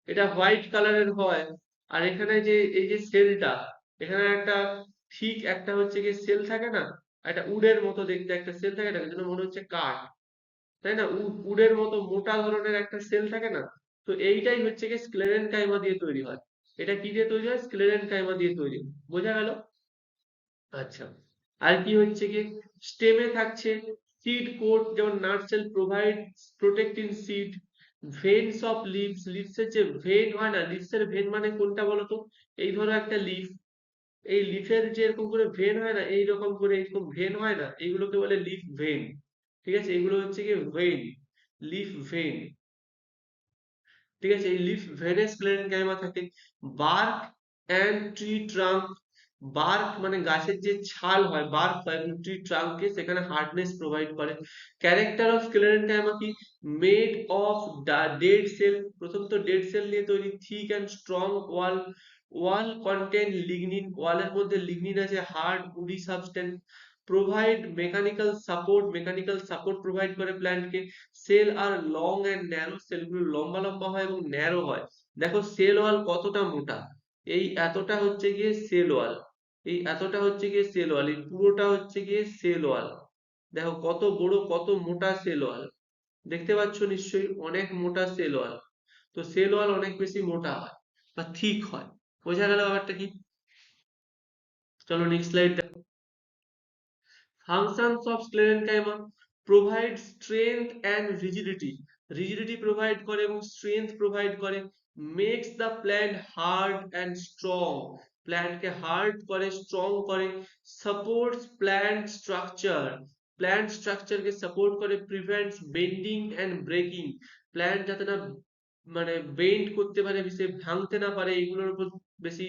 এটা হোয়াইট কালারের হয়। আর এখানে যে এই যে সেলটা, এখানে একটা ঠিক একটা হচ্ছে কি সেল থাকে না, একটা উডের মতো দেখতে একটা সেল থাকে না, যেন মনে হচ্ছে কাঠ, তাই না? উডের মতো মোটা ধরনের একটা সেল থাকে না, তো এইটাই হচ্ছে কি স্ক্লেরেনকাইমা দিয়ে তৈরি হয়। এটা কি দিয়ে তৈরি হয়? স্ক্লেরেনকাইমা দিয়ে তৈরি হয়। বোঝা গেল? আচ্ছা, আর কি হচ্ছে কি স্টেমে থাকছে সিড কোট, যেমন nut shell provide protecting seed. Veins of leaves, leaves এর যে ভেন হয় না, লিভস এর ভেন মানে কোনটা বলতো? এই ধরো একটা লিফ, এই লিফের যে এরকম করে ভেন হয় না, এইরকম করে এরকম ভেন হয় না, এইগুলোকে বলে লিফ ভেন। ঠিক আছে, এগুলো হচ্ছে কি ভেন, লিফ ভেন। ঠিক আছে, এই লিফ ভেনে স্ক্লেরেনকাইমা থাকে। Bark and tree trunk, bark মানে গাছের যে ছাল হয়, বার্ক হয়, এবং ট্রি ট্রাঙ্কে সেখানে হার্ডনেস প্রোভাইড করে। ক্যারেক্টার অফ স্ক্লেরেনকাইমা কি? মেড অফ ডেড সেল, প্রথমত ডেড সেল নিয়ে তৈরি। Thick and strong wall, wall content lignin, ওয়ালের মধ্যে লিগনিন আছে, hard woody substance. Provide mechanical support, mechanical support provide করে প্ল্যান্টকে। Cell are long and narrow, সেলগুলো লম্বা লম্বা হয় এবং ন্যারো হয়। দেখো সেল ওয়াল কতটা মোটা, এই এতটা হচ্ছে গিয়ে সেল ওয়াল, এই এতটা হচ্ছে গিয়ে সেল ওয়াল, এই পুরোটা হচ্ছে গিয়ে সেল ওয়াল। দেখো কত বড় কত মোটা সেল ওয়াল, দেখতে পাচ্ছ নিশ্চয়ই, অনেক মোটা সেল ওয়াল। তো সেল ওয়াল অনেক বেশি মোটা হয় বা থিক হয়। বোঝা গেল ব্যাপারটা কি? চলো next slide. Functions of sclerenchyma: provide strength and rigidity, rigidity provide করে এবং strength provide করে। makes the plant hard and strong, plant K hard করে strong করে। supports plant structure, plant structure কে support করে। prevents bending and breaking, plant যাতে না মানে bend করতে পারে, বেশি ভাঙতে না পারে, এগুলোর উপর বেশি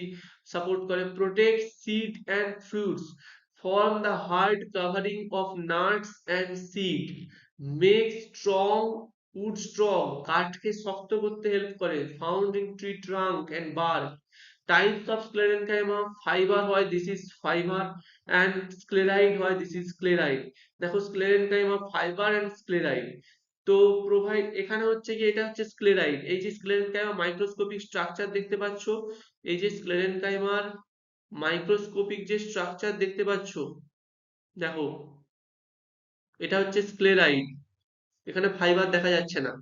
সাপোর্ট করে। protect seed and fruits, form the hard covering of nuts and seed, make strong wood strong, কাঠকে শক্ত করতে হেল্প করে। found in tree trunk and bark. types of sclerenchyma: fiber হয়, this is fiber, and scleride হয়, this is scleride। দেখো sclerenchyma fiber and scleride। তো provide এখানে হচ্ছে কি, এটা হচ্ছে স্ক্লেরাইড, এই যে স্ক্লেরেনকাইমা মাইক্রোস্কোপিক স্ট্রাকচার দেখতে পাচ্ছ, এই যে স্ক্লেরেনকাইমার মাইক্রোস্কোপিক যে স্ট্রাকচার দেখতে পাচ্ছ, দেখো এটা হচ্ছে স্ক্লেরাইড, এখানে ফাইবার দেখা যাচ্ছে না,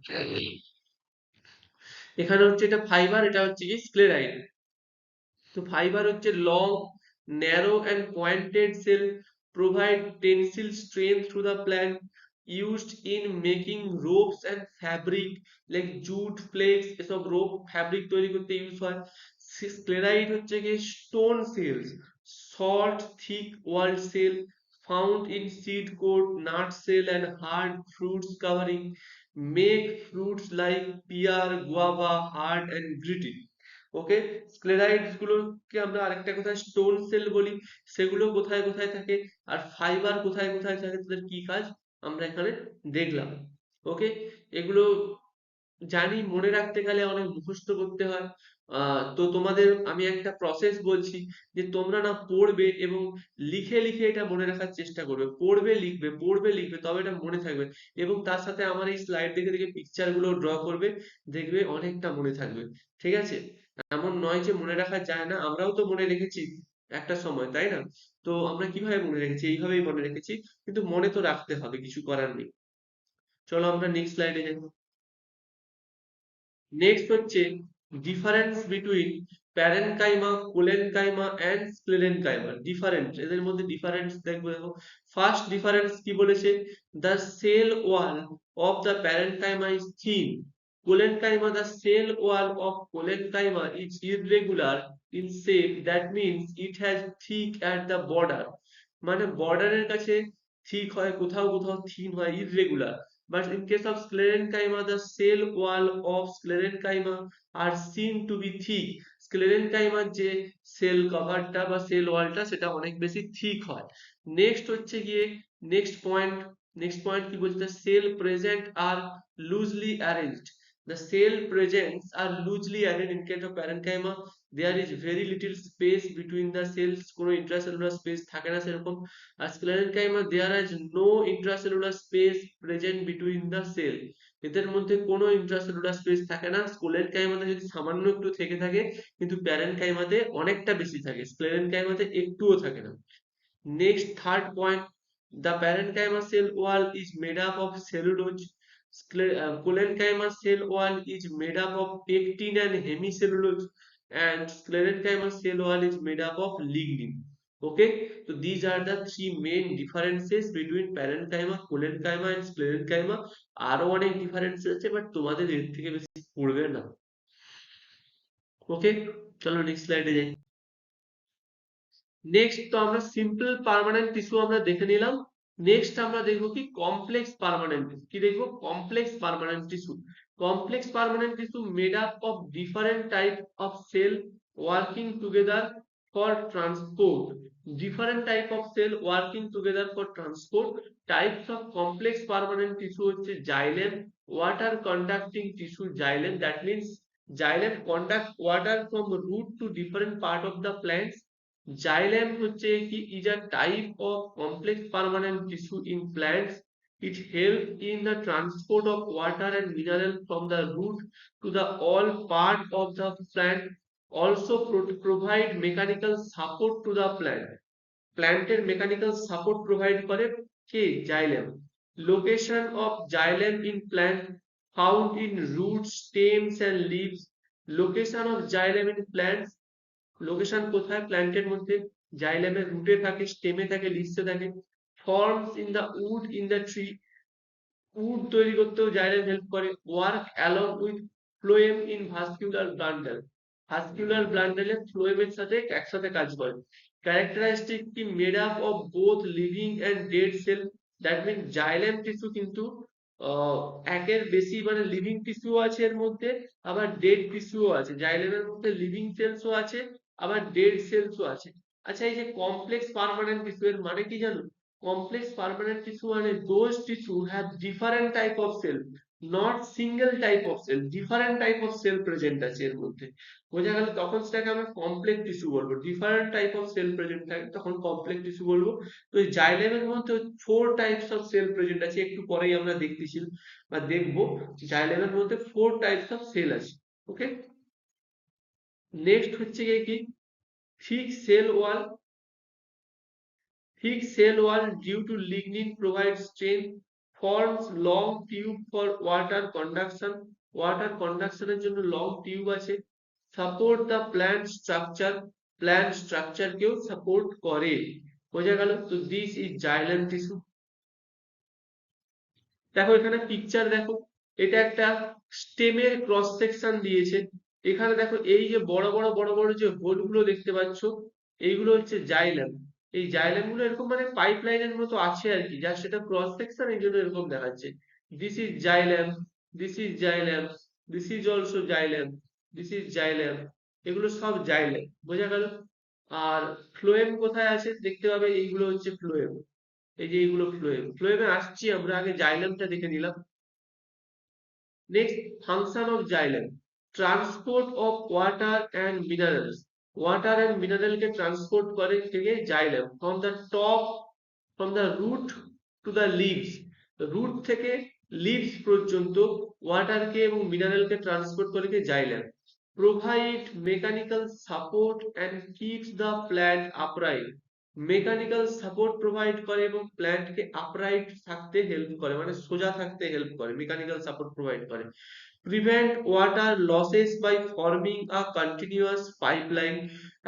এখানে হচ্ছে এটা ফাইবার, এটা হচ্ছে কি স্ক্লেরাইড। তো ফাইবার হচ্ছে long, narrow and pointed cell, provide tensile strength to the plant, used in making ropes and fabric like jute flakes, এসব রোপ ফ্যাব্রিক তৈরি করতে ইউজ হয়। স্ক্লেরাইড হচ্ছে কি stone cells, salt thick walled cell, found in seed coat, nut cell and hard fruits covering, make fruits like pear, guava hard and gritty। ওকে, স্ক্লেরাইডস গুলোকে আমরা আরেকটা কথায় স্টোন সেল বলি। সেগুলো কোথায় কোথায় থাকে আর ফাইবার কোথায় কোথায় থাকে, তাদের কি কাজ আমরা এখানে দেখলাম। ওকে, এগুলো জানি, মনে রাখতে গেলে অনেক মুখস্থ করতে হয়। তো তোমাদের আমি একটা প্রসেস বলছি, যে তোমরা না পড়বে এবং লিখে লিখে এটা মনে রাখার চেষ্টা করবে, পড়বে লিখবে পড়বে লিখবে, তবে এটা মনে থাকবে। এবং তার সাথে আমার এই স্লাইড দেখে দেখে পিকচার গুলো ড্র করবে, দেখবে অনেকটা মনে থাকবে। ঠিক আছে, এমন নয় যে মনে রাখা যায় না, আমরাও তো মনে রেখেছি একটা সময়, তাই না? তো আমরা কিভাবে মনে রেখেছি? এইভাবেই মনে রেখেছি, কিন্তু মনে তো রাখতে হবে, কিছু করার নেই। চলো আমরা নেক্সট স্লাইডে যাই। নেক্সট হচ্ছে difference between parenchyma, collenchyma and sclerenchyma. Difference, এদের মধ্যে ডিফারেন্স দেখবো। দেখো ফার্স্ট ডিফারেন্স কি বলেছে, the cell wall of the parenchyma is thin, collenchyma the cell wall of collenchyma is irregular in shape, that means it has thick at the border. মানে বর্ডারের কাছে ঠিক হয়, কোথাও কোথাও থিন হয়, irregular. But in case of sclerenchyma, the cell wall of sclerenchyma are seen to be thick. sclerenchyma যে sell কভারটা বা সেল ওয়ালটা সেটা অনেক বেশি থিক হয়। নেক্সট হচ্ছে গিয়ে নেক্সট পয়েন্ট কি বলছে, the cell present are loosely arranged. The cell presents are loosely arranged in case of parenchyma. There is very little space between the cells, কোনো intracellular space থাকে না সেরকম। আর sclerenchyma there is no intracellular space present between the cell. এদের মধ্যে কোনো intracellular space থাকে না। sclerenchyma তে যদি সামান্য একটু থেকে থাকে, কিন্তু parenchyma তে অনেকটা বেশি থাকে, sclerenchyma তে একটুও থাকে না। Next, third point, the parenchyma cell wall is made up of cellulose. Collenchyma cell wall is made up of pectin and hemicellulose, and sclerenchyma cell wall is made up of lignin. Okay, so these are the three main differences between parenchyma, collenchyma and sclerenchyma. আরো অনেক difference আছে, but তোমাদের এর থেকে বেশি পড়বে না। ওকে, চলো নেক্সট স্লাইডে যাই। নেক্সট তো আমরা সিম্পল পার্মানেন্ট টিস্যু আমরা দেখে নিলাম। নেক্সট আমরা দেখবো কি কমপ্লেক্স পার্মানেন্ট টিস্যু। কি দেখবো, complex permanent tissue. Complex permanent tissue made up of different type of cell working together for transport. Different type of cell working together for transport. Types of complex permanent tissue হচ্ছে xylem, water conducting tissue xylem, that means xylem conduct water from root to different part of the plant. Xylem হচ্ছে কি is a type of complex permanent tissue in plants. It helps in the transport of water and mineral from the root to the all part of the plant. Also provide mechanical support to the plant. Planted mechanical support provide করে কে, xylem. Location of xylem in plant found in roots, stems and leaves. Location of xylem in plants, location কোথায় প্ল্যান্টের মধ্যে, জাইলেমের রুটে থাকে, স্টেমে থাকে, লিভসে থাকে। Forms in the wood in the tree, wood তৈরি করতেও জাইলেম হেল্প করে। Work along with phloem in vascular bundle, vascular বান্ডেলে ফ্লোয়েমের সাথে একসাথে কাজ করে। ক্যারেক্টারিস্টিক কি made up of both living and dead cell, that mean xylem tissue কিন্তু একের বেশি মানে লিভিং টিস্যু আছে এর মধ্যে, আবার ডেড টিস্যুও আছে। জাইলেমের মধ্যে লিভিং সেলসও আছে, আবার ডেড সেলসও আছে। আচ্ছা, এই যে কমপ্লেক্স পার্মানেন্ট টিস্যু এর মানে কি জানো? Complex permanent tissue মানে those tissue have different type of cell, not single type of cell, different type of cell present আছে এর মধ্যে। বোঝা গেল? তখন সেটাকে আমরা কমপ্লেক্স টিস্যু বলবো। Different type of cell present থাকে তখন কমপ্লেক্স টিস্যু বলবো। তো এই জাইলেমের মধ্যে 4 টাইপস অফ সেল প্রেজেন্ট আছে, একটু পরেই আমরা দেখতেছি বা দেখবো। জাইলেমের মধ্যে 4 টাইপস অফ সেল আছে। ওকে, নেক্সট হচ্ছে গিয়ে কি thick cell wall. Thick cell wall due to lignin provides strength, forms long tube for water conduction. Water conduction এর জন্য long tube আছে। Support the plant structure, plant structure কেও support করে। বোঝা গেল? তো this is xylem tissue. দেখো এখানে পিকচার দেখো, এটা একটা স্টেমের ক্রস সেকশন দিয়েছে। এখানে দেখো এই যে বড় বড় যে হোল গুলো দেখতে পাচ্ছ, এইগুলো হচ্ছে জাইলেম। এই জাইলেম গুলো এরকম মানে পাইপ লাইনের মতো আছে আর কি, যা সেটা ক্রস সেকশন, এই জন্য এরকম দেখাচ্ছে। This is xylem, this is xylem, this is also xylem, this is xylem. এগুলো সব জাইলেম। বোঝা গেল? আর ফ্লোয়েম কোথায় আছে দেখতে পাবে, এইগুলো হচ্ছে ফ্লোয়েম। এই যে এইগুলো ফ্লোয়েম। ফ্লোয়েমে আসছি আমরা, আগে জাইলেমটা দেখে নিলাম। Next, function of xylem, transport of water and minerals. Water and মিনারেলকে ট্রান্সপোর্ট করে থেকে xylem from the top, from the root to the leaves. Root থেকে লিভস পর্যন্ত ওয়াটারকে এবং মিনারেলকে ট্রান্সপোর্ট করে কি xylem. Provide mechanical support and keeps the plant upright. Mechanical support provide করে এবং প্ল্যান্টকে আপরাইট থাকতে হেল্প করে, মানে সোজা থাকতে হেল্প করে, মেকানিক্যাল সাপোর্ট প্রোভাইড করে। Prevent water losses by forming a continuous pipeline,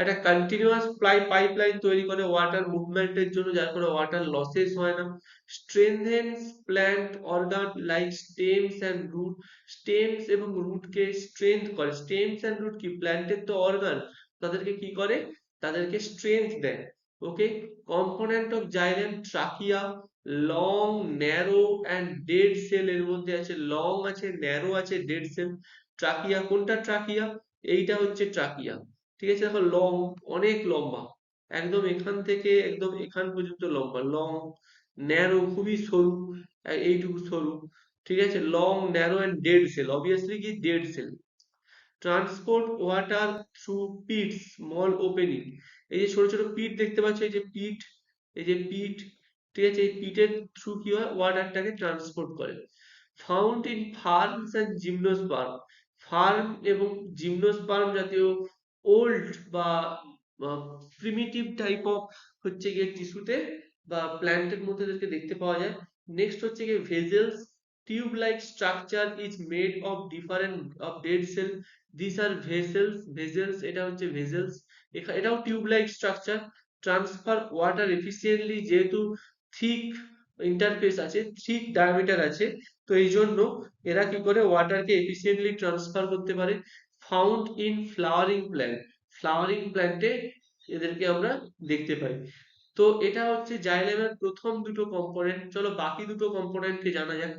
একটা কন্টিনিউয়াস পাইপলাইন তৈরি করে ওয়াটার মুভমেন্টের জন্য, যার ফলে ওয়াটার লসেস হয় না। Strengthens plant organ like stems and root, stems এবং রুটকে স্ট্রেংথ করে। স্টেমস অ্যান্ড রুট কি, প্ল্যান্টের তো অর্গান, তাদেরকে কি করে, তাদেরকে স্ট্রেংথ দেয়। Okay, component of xylem trachea, long, narrow and dead cell, এর মধ্যে আছে লং আছে, ন্যারো আছে, ডেড সেল। ট্রাকিয়া কোনটা, ট্রাকিয়া এইটা হচ্ছে ট্রাকিয়া, ঠিক আছে। দেখো লং, অনেক লম্বা, একদম এখান থেকে একদম এখান পর্যন্ত লম্বা, লং। ন্যারো খুবই সরু, এইটুকু সরু, ঠিক আছে। Long, narrow and dead cell, obviously কি dead cell. Transport water through pit, small opening, এই যে ছোট ছোট পিট দেখতে পাচ্ছ, এই যে পিট, এই যে পিট, ঠিক আছে, এই পিটের থ্রু কি হয়, ওয়াটারটাকে ট্রান্সপোর্ট করে। Found in ferns and gymnosperm, fern এবং জিমনোস্পার্ম জাতীয় ওল্ড বা প্রিমিটিভ টাইপ অফ হচ্ছে গিয়ে টিস্যুতে বা প্ল্যান্টের মধ্যে এদেরকে দেখতে পাওয়া যায়। নেক্সট হচ্ছে গিয়ে vessels, tube like structure is made of different of dead cell, this are vessels, vessels এটা হচ্ছে ভেসেলস, এটাও tube like structure. Transfer water efficiently, যেহেতু থিক ইন্টারফেস আছে, থিক ডায়ামিটার আছে, তো এই জন্য এরা কি করে ওয়াটারকে এফিসিয়েন্টলি ট্রান্সফার করতে পারে। Found in flowering plant, flowering প্ল্যান্টে এদেরকে আমরা দেখতে পাই। তো এটা হচ্ছে জাইলেমের প্রথম দুটো কম্পোনেন্ট। চলো বাকি দুটো কম্পোনেন্টকে জানা যাক।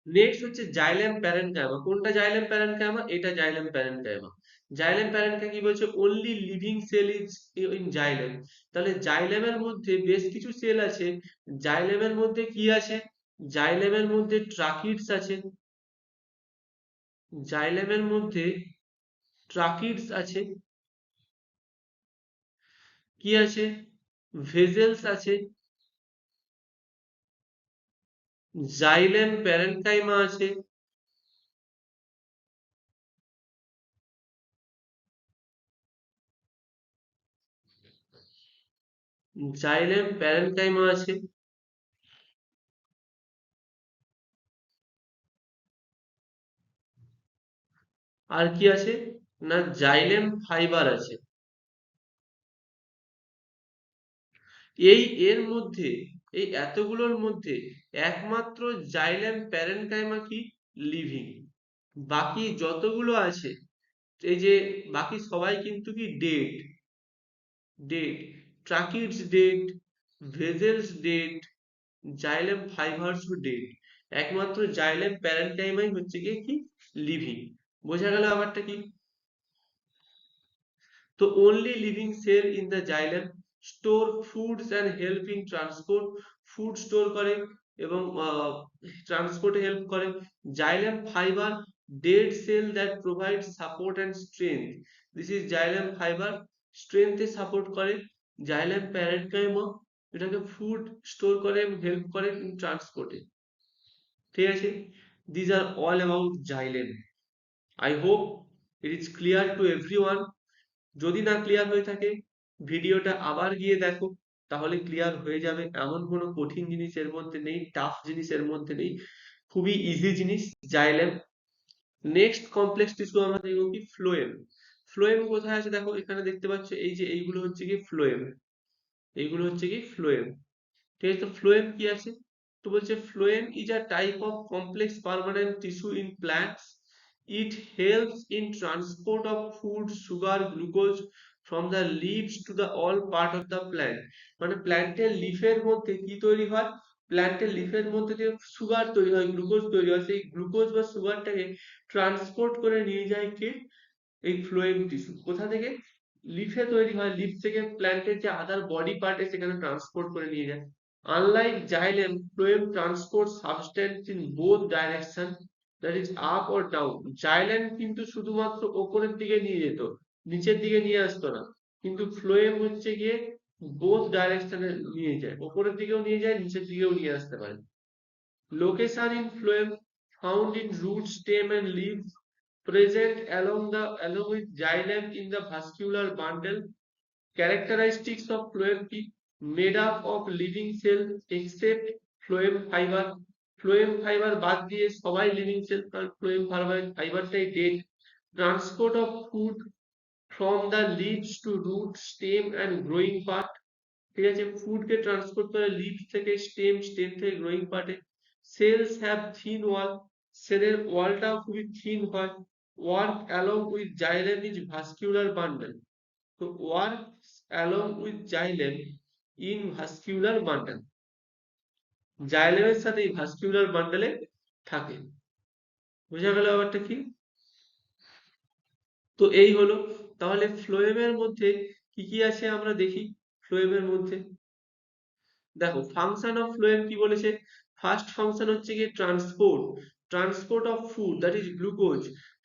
নেক্সট হচ্ছে জাইলেম প্যারেনকাইমা, কোনটা জাইলেম প্যারেনকাইমা, এটা জাইলেম প্যারেনকাইমা। জাইলেম প্যারেনকাইমা কি বলছে, only living sell is in xylem, তাহলে জাইলেমের মধ্যে বেশ কিছু সেল আছে। জাইলেমের মধ্যে কি আছে, জাইলেমের মধ্যে ট্রাকিডস আছে, জাইলেমের মধ্যে ট্রাকিডস আছে, কি আছে, ভেজেলস আছে, জাইলেম প্যারেনকাইমা আছে, জাইলেম প্যারেনকাইমা আছে, আর কি আছে না, জাইলেম ফাইবার আছে। এই এর মধ্যে, এই এতগুলোর মধ্যে একমাত্র জাইলেম প্যারেনকাইমা কি লিভিং, বাকি যতগুলো আছে, এই যে বাকি সবাই কিন্তু কি dead, dead, tracheids dead, vessels dead, xylem fibres dead, একমাত্র জাইলেম প্যারেনকাইমাই হচ্ছে গিয়ে কি লিভিং। বোঝা গেল ব্যাপারটা কি। তো only living cell in the xylem store foods and help in transport, food store করে এবং ট্রান্সপোর্টে হেল্প করে। Xylem fibre, dead cell that provide support and strength, this is xylem fibre, স্ট্রেংথে সাপোর্ট করে। জাইলেম প্যারেনকাইমা, এটাকে food store করে এবং help করে ট্রান্সপোর্টে, ঠিক আছে। This are all about xylem. I hope it is clear to everyone. যদি না ক্লিয়ার হয়ে থাকে ভিডিওটা আবার গিয়ে দেখো, তাহলে ক্লিয়ার হয়ে যাবে। এমন কোনো কঠিন জিনিস এর মধ্যে নেই, টাফ জিনিস এর মধ্যে নেই, খুবই ইজি জিনিস জাইলেম। নেক্সট কমপ্লেক্স টিস্যু আমরা দেখবো কি ফ্লোয়েম। ফ্লোয়েম কোথায় আছে দেখো, এখানে দেখতে পাচ্ছ, এই যে এইগুলো হচ্ছে কি ফ্লোয়েম, এইগুলো হচ্ছে কি ফ্লোয়েম, ঠিক আছে। তো ফ্লোয়েম কি আছে, তো বলছে phloem is a type of complex permanent tissue in plants, it helps in transport of food, sugar, glucose from the leaves to the all part of the plant. মানে প্ল্যান্টের লিফের মধ্যে কি তৈরি হয়, প্ল্যান্টের লিফের মধ্যে যে সুগার তৈরি হয়, গ্লুকোজ তৈরি হয়, সেই গ্লুকোজ বা সুগারটাকে ট্রান্সপোর্ট করে নিয়ে যায় কে, এই ফ্লোয়েম টিস্যু। কোথা থেকে, লিফে তৈরি হয়, লিফ থেকে প্ল্যান্টের যে আদার বডি পার্টে সেখানে ট্রান্সপোর্ট করে নিয়ে যায়। Unlike xylem, phloem transport substance in both direction, that is up or down. Xylem কিন্তু শুধুমাত্র ওপরের দিকে নিয়ে যেত, নিচের দিকে নিয়ে আসতো না, কিন্তু ফ্লোয়েম হচ্ছে গিয়ে বোথ ডাইরেকশনে নিয়ে যায়, ওপরের দিকেও নিয়ে যায়, নিচের দিকেও নিয়ে আসতে পারে। Location in phloem, found in root, stem and leaves, present along with xylem in the vascular bundle. Characteristics of phloem: made up of living cells except phloem fiber. phloem fiber বাদ দিয়ে সবাই লিভিং সেল, কারণ phloem ফাইবারটাই dead. Transport of food from the leaves to root, stem and growing part। ঠিক আছে, ফুডকে transport করে leaf থেকে স্টেম, স্টেম থেকে গ্রোয়িং পার্টে। সেলস হ্যাভ থিন ওয়াল, সেলের ওয়ালটাও খুবই থিন হয়। Work along with xylem is vascular bundle. তো work along with xylem in vascular bundle, জাইলেমের সাথে এই ভাস্কিউলার বান্ডেলে থাকে। বোঝা গেল ব্যাপারটা কি? তো এই হলো। তাহলে ফ্লোয়েমের মধ্যে কি কি আছে আমরা দেখি। ফ্লোয়েমের মধ্যে দেখো, ফাংশন অফ ফ্লোয়েম কি বলেছে। ফার্স্ট ফাংশন হচ্ছে কি transport, transport of food that is glucose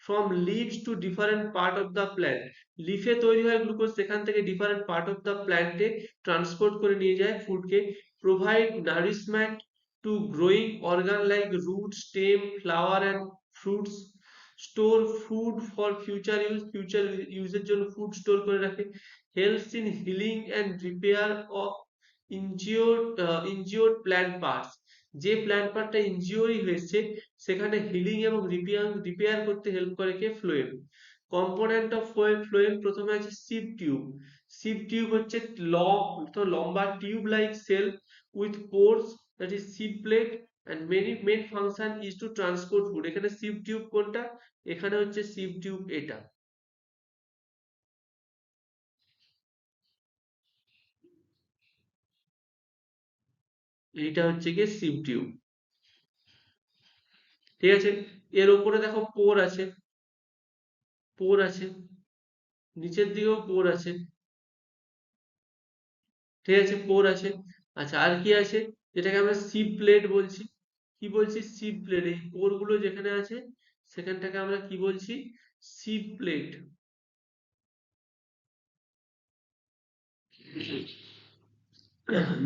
from leaves to different part of the plant. লিফে তৈরি হয় গ্লুকোজ, সেখান থেকে ডিফারেন্ট পার্ট অফ দ্য প্ল্যান্টে ট্রান্সপোর্ট করে নিয়ে যায় ফুডকে। Provide nourishment to growing organ like root, stem, flower and fruits. Store food for future use, future ইউজের জন্য ফুড স্টোর করে রাখে। Helps in healing and repair of injured plant parts. যে প্ল্যান্ট পার্টটা ইনজিওরই হয়েছে সেখানে হিলিং এবং রিপেয়ার করতে হেল্প করে কে? ফ্লোয়েম। কম্পোনেন্ট অফ ফ্লোয়েম প্রথমে আছে সিভ টিউব। সিভ টিউব হচ্ছে লম্বা tube like cell with pores, that is sieve plate and main function is to transport food। এখানে সিভ টিউব কোনটা? এখানে হচ্ছে সিভ টিউব এটা, এইটা হচ্ছে গিয়ে সিভ টিউব। ঠিক আছে, এর উপরে দেখো পোর আছে, পোর আছে, নিচের দিকেও পোর আছে। ঠিক আছে, পোর আছে। আচ্ছা, আর কি আছে? যেটাকে আমরা সিভ প্লেট বলছি। কি বলছি? Sieve plate. এই পোর গুলো যেখানে আছে সেখানটাকে আমরা কি বলছি? Sieve plate.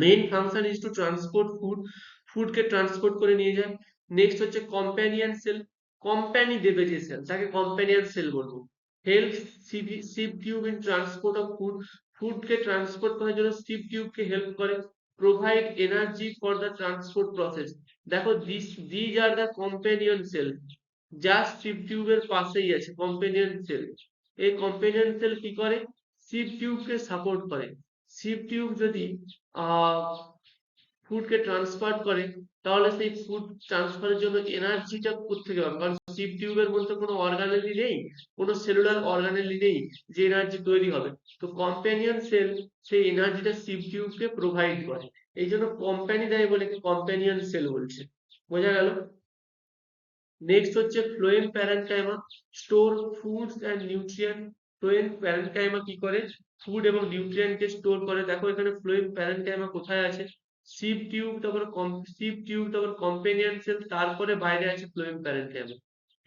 Main function is to transport food, ফুডকে ট্রান্সপোর্ট করে নিয়ে যায়। নেক্সট হচ্ছে কম্প্যানিয়ন সেল, কোম্পানি দেবে যে সেল তাকে কম্প্যানিয়ন সেল বলবো। Help sieve tube in transport of food, ফুডকে ট্রান্সপোর্ট করার জন্য সিভ টিউবকে হেল্প করে। Provide energy for the transport process. দেখো, these are the companion cell, just sieve টিউবের পাশেই আছে কম্প্যানিয়ন সেল। এই কম্প্যানিয়ন সেল কি করে? সিভ টিউবকে সাপোর্ট করে। সিভ টিউব যদি ফুডকে ট্রান্সফার করে, তাহলে সেই ফুড ট্রান্সফারের জন্য এনার্জিটা কোত্থেকে পাবে? কারণ সিভ টিউবের মধ্যে কোনো অর্গানেলই নেই, কোনো সেলুলার অর্গানেলই নেই যে এনার্জি তৈরি হবে। তো কম্প্যানিয়ন সেল সেই এনার্জিটা সিভ টিউবকে প্রোভাইড করে। এই জন্য কোম্পানি দেয় বলে কম্প্যানিয়ন সেল বলছে। বোঝা গেল? নেক্সট হচ্ছে phloem parenchyma, store foods and nutrient. Phloem parenchyma কি করে? ফুড এবং নিউট্রিয়েন্টকে স্টোর করে। দেখো এখানে ফ্লোয়েম প্যারেনকাইমা কোথায় আছে? সিভ টিউব, তারপর সিভ টিউব, তারপর কম্পেনিয়ন সেল, তারপরে বাইরে আছে phloem parenchyma.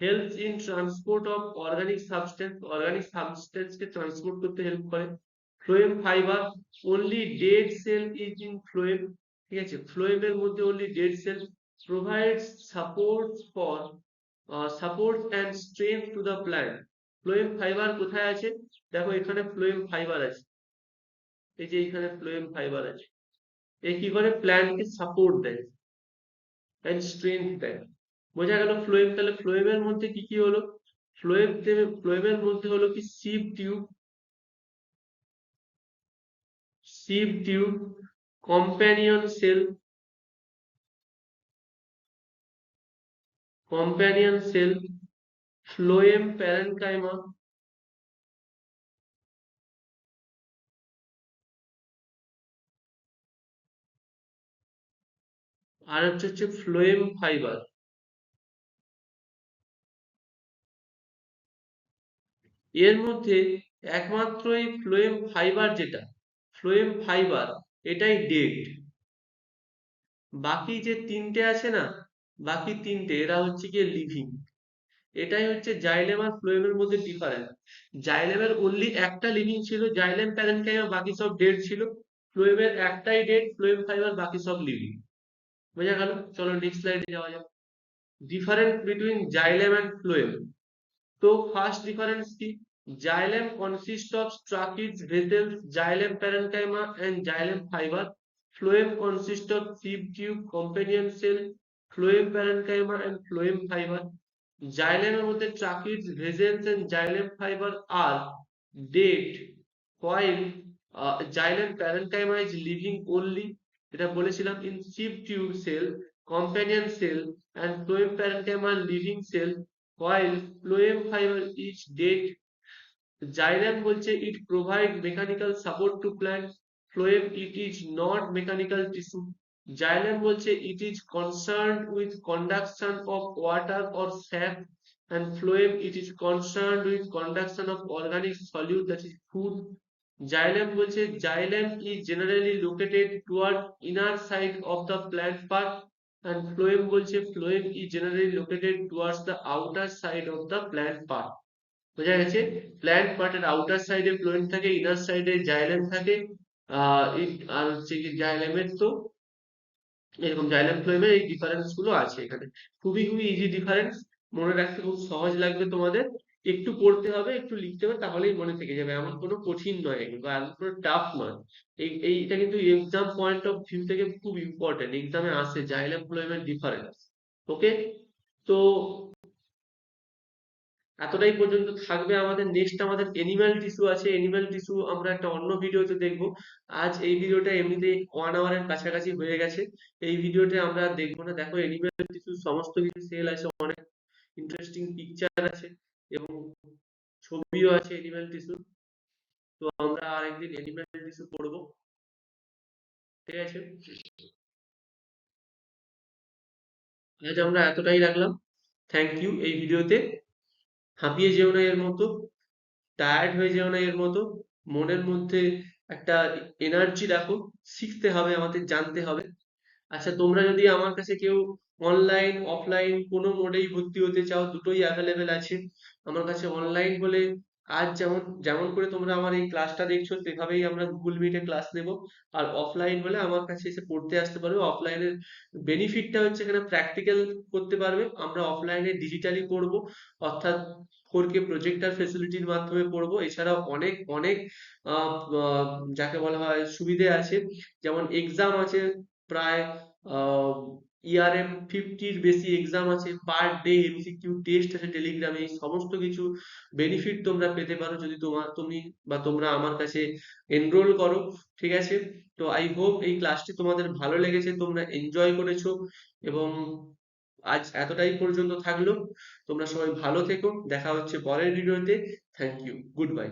Helps in transport of organic substance K transport করতে হেল্প করে। Phloem fibre, only dead cell is in phloem. ঠিক আছে, ফ্লোয়েমের মধ্যে only dead cell. Provides support for support and strength to the plant. Phloem fibre কোথায় আছে? দেখো এখানে phloem fibre আছে, এই যে এখানে ফ্লোয়েম ফাইবার আছে। এ কি করে? প্ল্যান্টকে সাপোর্ট দেয় অ্যান্ড স্ট্রেংথ দেয়। বোঝা গেল ফ্লোয়েম। তাহলে ফ্লোয়েমের মধ্যে কি কি হলো? ফ্লোয়েমের মধ্যে হলো কি sieve tube, sieve tube, companion cell, companion cell, phloem parenchyma, আর হচ্ছে ফ্লোয়েম ফাইবার। এর মধ্যে একমাত্র এই ফ্লোয়েম ফাইবার যেটা, ফ্লোয়েম ফাইবার এটাই ডেড। বাকি যে তিনটে আছে না, বাকি তিনটে এরা হচ্ছে গিয়ে লিভিং। এটাই হচ্ছে জাইলেম আর ফ্লোয়েমের মধ্যে ডিফারেন্স। জাইলেমের অনলি একটা লিভিং ছিল, জাইলেম প্যারেনকাইমা, বাকি সব ডেড ছিল। ফ্লোয়েমের একটাই ডেড, ফ্লোয়েম ফাইবার, বাকি সব লিভিং। বোঝা গেল? চলো নেক্সট স্লাইডে যাওয়া যাক। Difference between xylem and phloem. তো ফার্স্ট ডিফারেন্স কি, xylem consist of tracheids vessels, xylem parenchyma and xylem fibre. Phloem consist of sieve tube, companion cell, phloem parenchyma and phloem fibre. জাইলেমের মধ্যে tracheids vessels and xylem fibre are dead, while xylem parenchyma is living only, এটা বলেছিলাম, in sieve tube cell, companion cell and phloem parenchyma living cell, while phloem fiber is dead. Xylem বলছে it provide mechanical support to plant, phloem it is not mechanical tissue. Xylem বলছে it is concerned with conduction of water or sap, and phloem it is concerned with conduction of organic solute, that is food. Xylem বলছে xylem is generally located toward inner side of the plant part, and phloem বলছে phloem is generally located towards the outer side of the plant part. বোঝা গেছে, plant পার্টের outer সাইডে phloem থাকে, inner সাইডে xylem থাকে। আর হচ্ছে কি জাইলেমের তো এরকম জাইলেম ফ্লোয়েমের এই ডিফারেন্স গুলো আছে এখানে। খুবই খুবই ইজি ডিফারেন্স, মনে রাখতে খুব সহজ লাগবে তোমাদের। একটু পড়তে হবে, একটু লিখতে হবে, তাহলেই মনে থেকে যাবে। এমন কোনো কঠিন নয় এগুলো, বা এমন কোনো টাফ নয়। এইটা কিন্তু এক্সাম পয়েন্ট অফ ভিউ থেকে খুব ইম্পর্টেন্ট, এক্সামে আসে জাইলেম ফ্লোয়েমের ডিফারেন্স। ওকে, তো এতটাই পর্যন্ত থাকবে আমাদের। নেক্সট আমাদের এনিম্যাল টিস্যু আছে, এনিম্যাল টিস্যু আমরা একটা অন্য ভিডিওতে দেখবো। আজ এই ভিডিওটা এমনিতে 1 আওয়ারের কাছাকাছি হয়ে গেছে, এই ভিডিওতে আমরা আর দেখবো না। দেখো এনিম্যাল টিস্যু সমস্ত কিছু সেল আছে, অনেক ইন্টারেস্টিং পিকচার আছে এবং ছবিও আছে এনিম্যাল টিস্যু। তো আমরা আরেকদিন এনিম্যাল টিস্যু পড়বো, ঠিক আছে? আজ আমরা এতটাই রাখলাম। Thank you. এই ভিডিওতে হাঁপিয়ে যেও না এর মতো, টায়ার্ড হয়ে যেও না এর মতো, মনের মধ্যে একটা এনার্জি রাখো। শিখতে হবে, আমাদের জানতে হবে। আচ্ছা, তোমরা যদি আমার কাছে কেউ অনলাইন অফলাইন কোনো মোডেই ভর্তি হতে চাও, দুটোই অ্যাভেলেবেল আছে আমার কাছে। অনলাইন হলে আজ যেমন যেমন করে তোমরা আমার এই ক্লাসটা দেখছো, সেভাবেই আমরা গুগল মিটে ক্লাস নেব। আর অফলাইন হলে আমার কাছে এসে পড়তে আসতে পারবে। অফলাইনের বেনিফিটটা হচ্ছে এখানে প্র্যাকটিক্যাল করতে পারবে, আমরা অফলাইনে ডিজিটালি পড়বো, অর্থাৎ 4K প্রজেক্টর ফেসিলিটির মাধ্যমে পড়বো। এছাড়াও অনেক অনেক আহ, আহ, যাকে বলা হয় সুবিধে আছে, যেমন এক্সাম আছে প্রায় ইয়ারে 50-র বেশি এক্সাম আছে, পার ডে এমসিকিউ টেস্ট আছে টেলিগ্রামে। এই সমস্ত কিছু বেনিফিট তোমরা পেতে পারো যদি তুমি বা তোমরা আমার কাছে এনরোল করো, ঠিক আছে? তো আই হোপ এই ক্লাসটি তোমাদের ভালো লেগেছে, তোমরা এনজয় করেছো। এবং আজ এতটাই পর্যন্ত থাকলো। তোমরা সবাই ভালো থেকো, দেখা হচ্ছে পরের ভিডিওতে। Thank you, good bye.